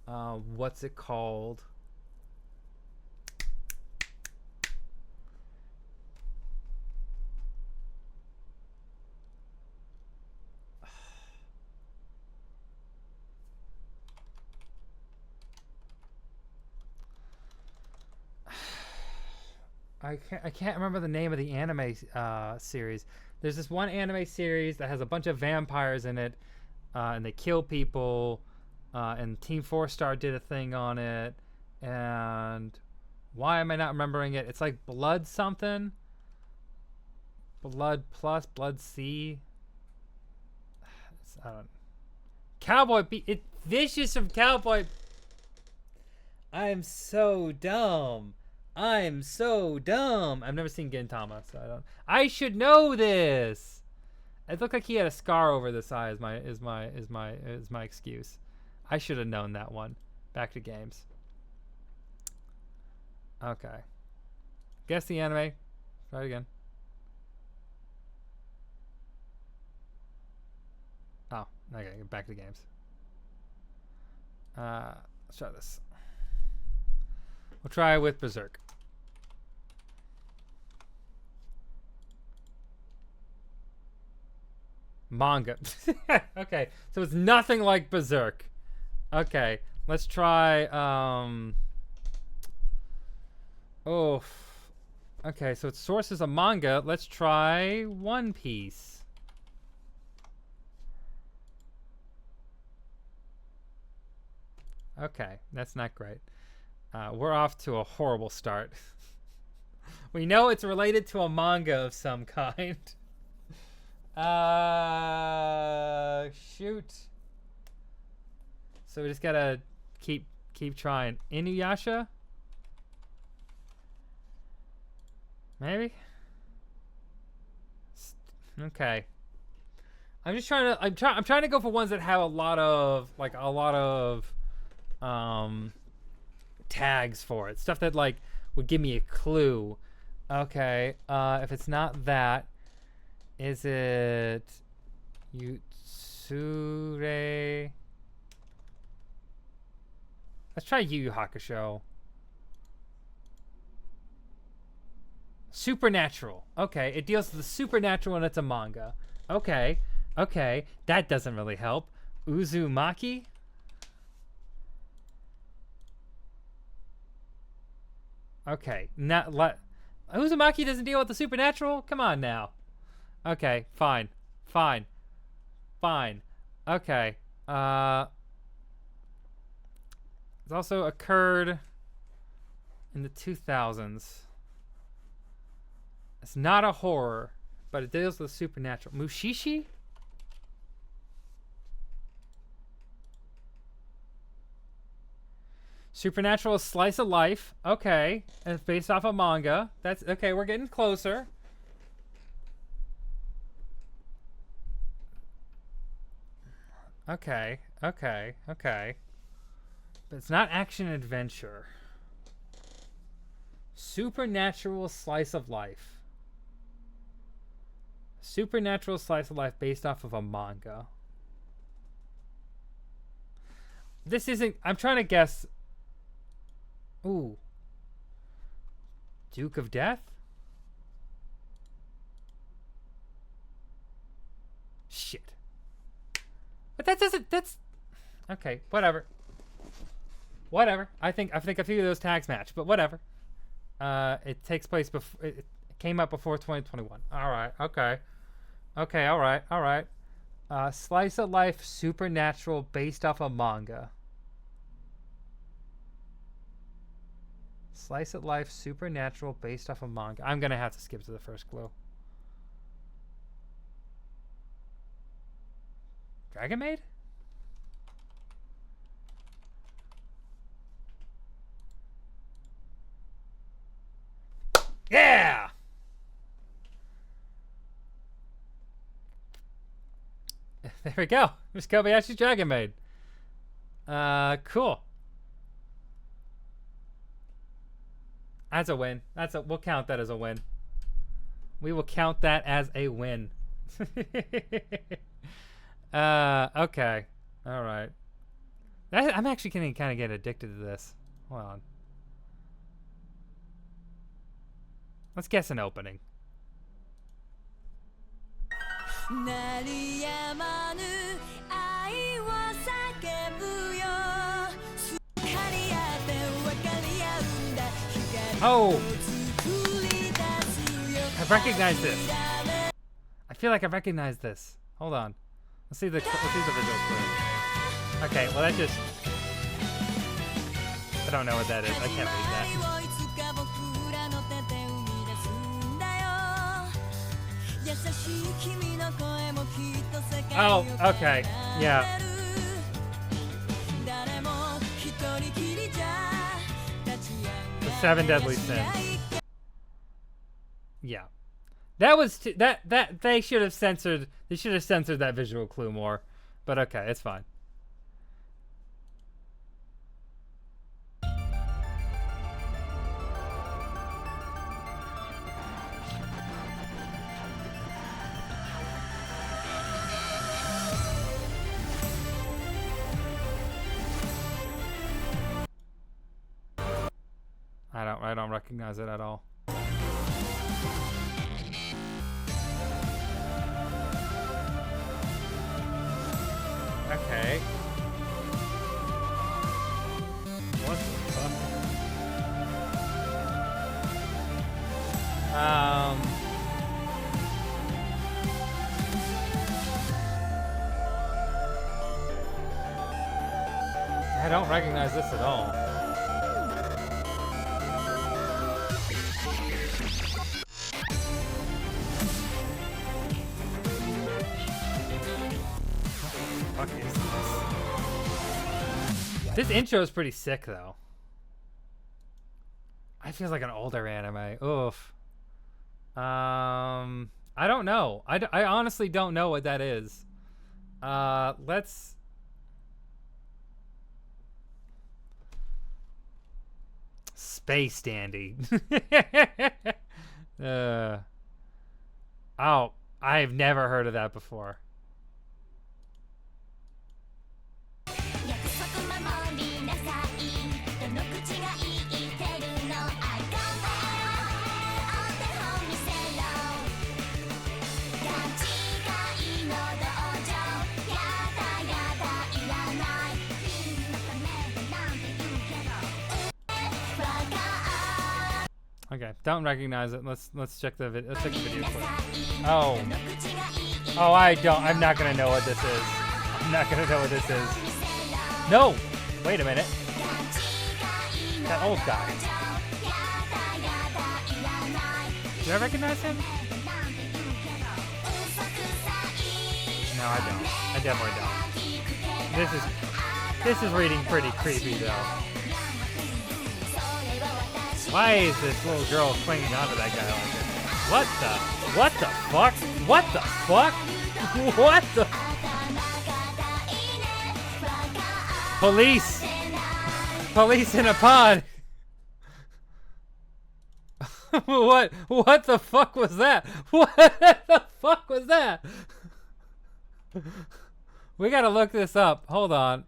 what's it called? I can't remember the name of the anime series. There's this one anime series that has a bunch of vampires in it, and they kill people. And Team 4-Star did a thing on it. And why am I not remembering it? It's like Blood something. Blood Plus, Blood C. I don't. Cowboy Vicious from Cowboy. I'm so dumb. I'm so dumb. I've never seen Gintama, so I don't. I should know this. It looked like he had a scar over this eye. Is my excuse. I should have known that one. Back to games. Okay. Guess the anime. Try it again. Oh, okay. Back to games. Let's try this. We'll try with Berserk. Manga. Okay, so it's nothing like Berserk. Okay, let's try. Oh. Okay, so its source is a manga. Let's try One Piece. Okay, that's not great. We're off to a horrible start. We know it's related to a manga of some kind. Shoot. So we just gotta keep trying. Inuyasha? Maybe? Okay. I'm just trying to I'm trying to go for ones that have a lot of tags for it. Stuff that like would give me a clue. Okay. If it's not that, is it Yutsure? Let's try Yu Yu Hakusho. Supernatural. Okay, it deals with the supernatural and it's a manga. Okay, okay, that doesn't really help. Uzumaki? Okay, Uzumaki doesn't deal with the supernatural? Come on now. Okay, fine. Fine. Fine. Okay. It's also occurred in the 2000s. It's not a horror, but it deals with supernatural. Mushishi? Supernatural slice of life. Okay. And it's based off a manga. That's okay, we're getting closer. Okay. Okay. Okay. But it's not action adventure. Supernatural slice of life. Supernatural slice of life based off of a manga. This isn't. I'm trying to guess. Ooh. Duke of Death? Shit. But that doesn't. That's. Okay, whatever. Whatever. I think a few of those tags match, but whatever. It takes place before. It came out before 2021. All right. Okay. Okay. All right. All right. Slice of life, supernatural, based off a manga. Slice of life, supernatural, based off a manga. I'm gonna have to skip to the first clue. Dragon Maid? Yeah! There we go. Miss Kobayashi's Dragon Maid. Cool. That's a win. We'll count that as a win. We will count that as a win. Okay. All right. I'm actually gonna kind of get addicted to this. Hold on. Let's guess an opening. Oh! I recognize this. I feel like I recognize this. Hold on. Let's see the visual clue. Okay, well that just... I don't know what that is. I can't read that. Oh, okay. Yeah. Seven Deadly Sins. Yeah. That was that they should have censored. They should have censored that visual clue more. But okay, it's fine. I don't recognize it at all. Okay. What the fuck? I don't recognize this at all. What the fuck is this? This intro is pretty sick, though. It feels like an older anime. Oof. I don't know. I honestly don't know what that is. Let's... Space Dandy. Oh, I've never heard of that before. Okay, don't recognize it. Let's check the video. Let's check the video clip. Oh, I'm not gonna know what this is. I'm not gonna know what this is. No, wait a minute. That old guy. Do I recognize him? No, I don't. I definitely don't. This is reading pretty creepy though. Why is this little girl clinging onto that guy like this? What the fuck? What the fuck? What the? Police! Police in a pod! What the fuck was that? What the fuck was that? We gotta look this up. Hold on.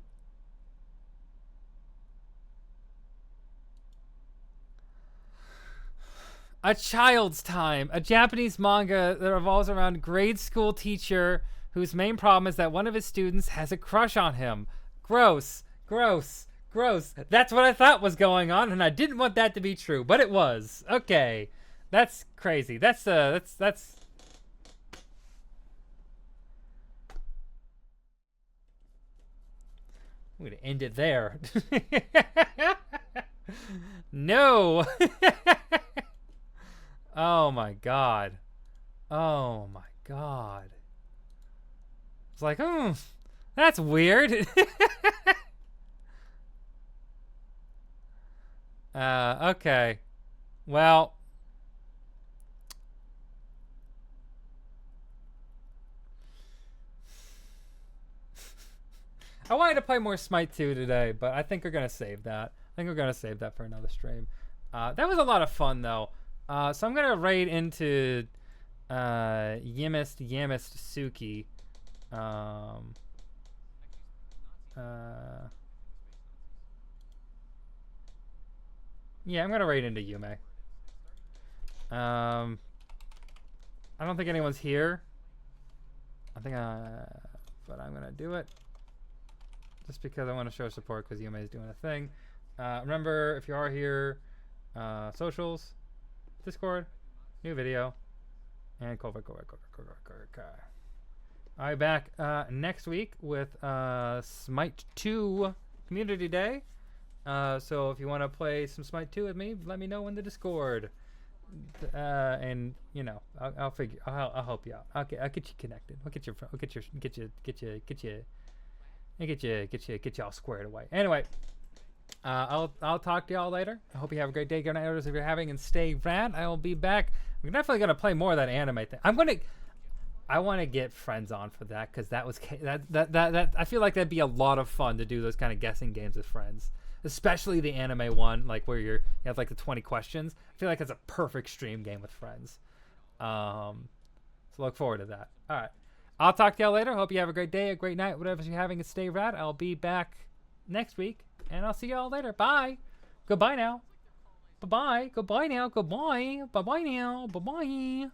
A Child's Time, a Japanese manga that revolves around a grade school teacher whose main problem is that one of his students has a crush on him. Gross, gross, gross. That's what I thought was going on, and I didn't want that to be true, but it was. Okay, that's crazy. That's. I'm gonna end it there. No. Oh my god. Oh my god. It's like, that's weird. Okay. Well. I wanted to play more Smite 2 today, but I think we're going to save that. I think we're going to save that for another stream. That was a lot of fun, though. So I'm going to raid into Yamist Suki. Yeah, I'm going to raid into Yume. I don't think anyone's here. But I'm going to do it. Just because I want to show support because Yume is doing a thing. Remember, if you are here, socials, Discord, new video, and I'll be back next week with Smite 2 Community Day. So if you want to play some Smite 2 with me, let me know in the Discord. And you know, I'll help you out. I'll get you connected. I'll get you all squared away. Anyway, I'll talk to y'all later. I hope you have a great day, good night, if you're having, and stay rad. I will be back. We're definitely gonna play more of that anime thing. I want to get friends on for that because that was that I feel like that'd be a lot of fun to do those kind of guessing games with friends, especially the anime one, like where you have like the 20 questions. I feel like it's a perfect stream game with friends. So look forward to that. All right, I'll talk to y'all later. Hope you have a great day, a great night, whatever you're having, and stay rad. I'll be back next week, and I'll see y'all later. Bye. Goodbye now. Bye bye. Goodbye now. Goodbye. Bye bye now. Bye bye.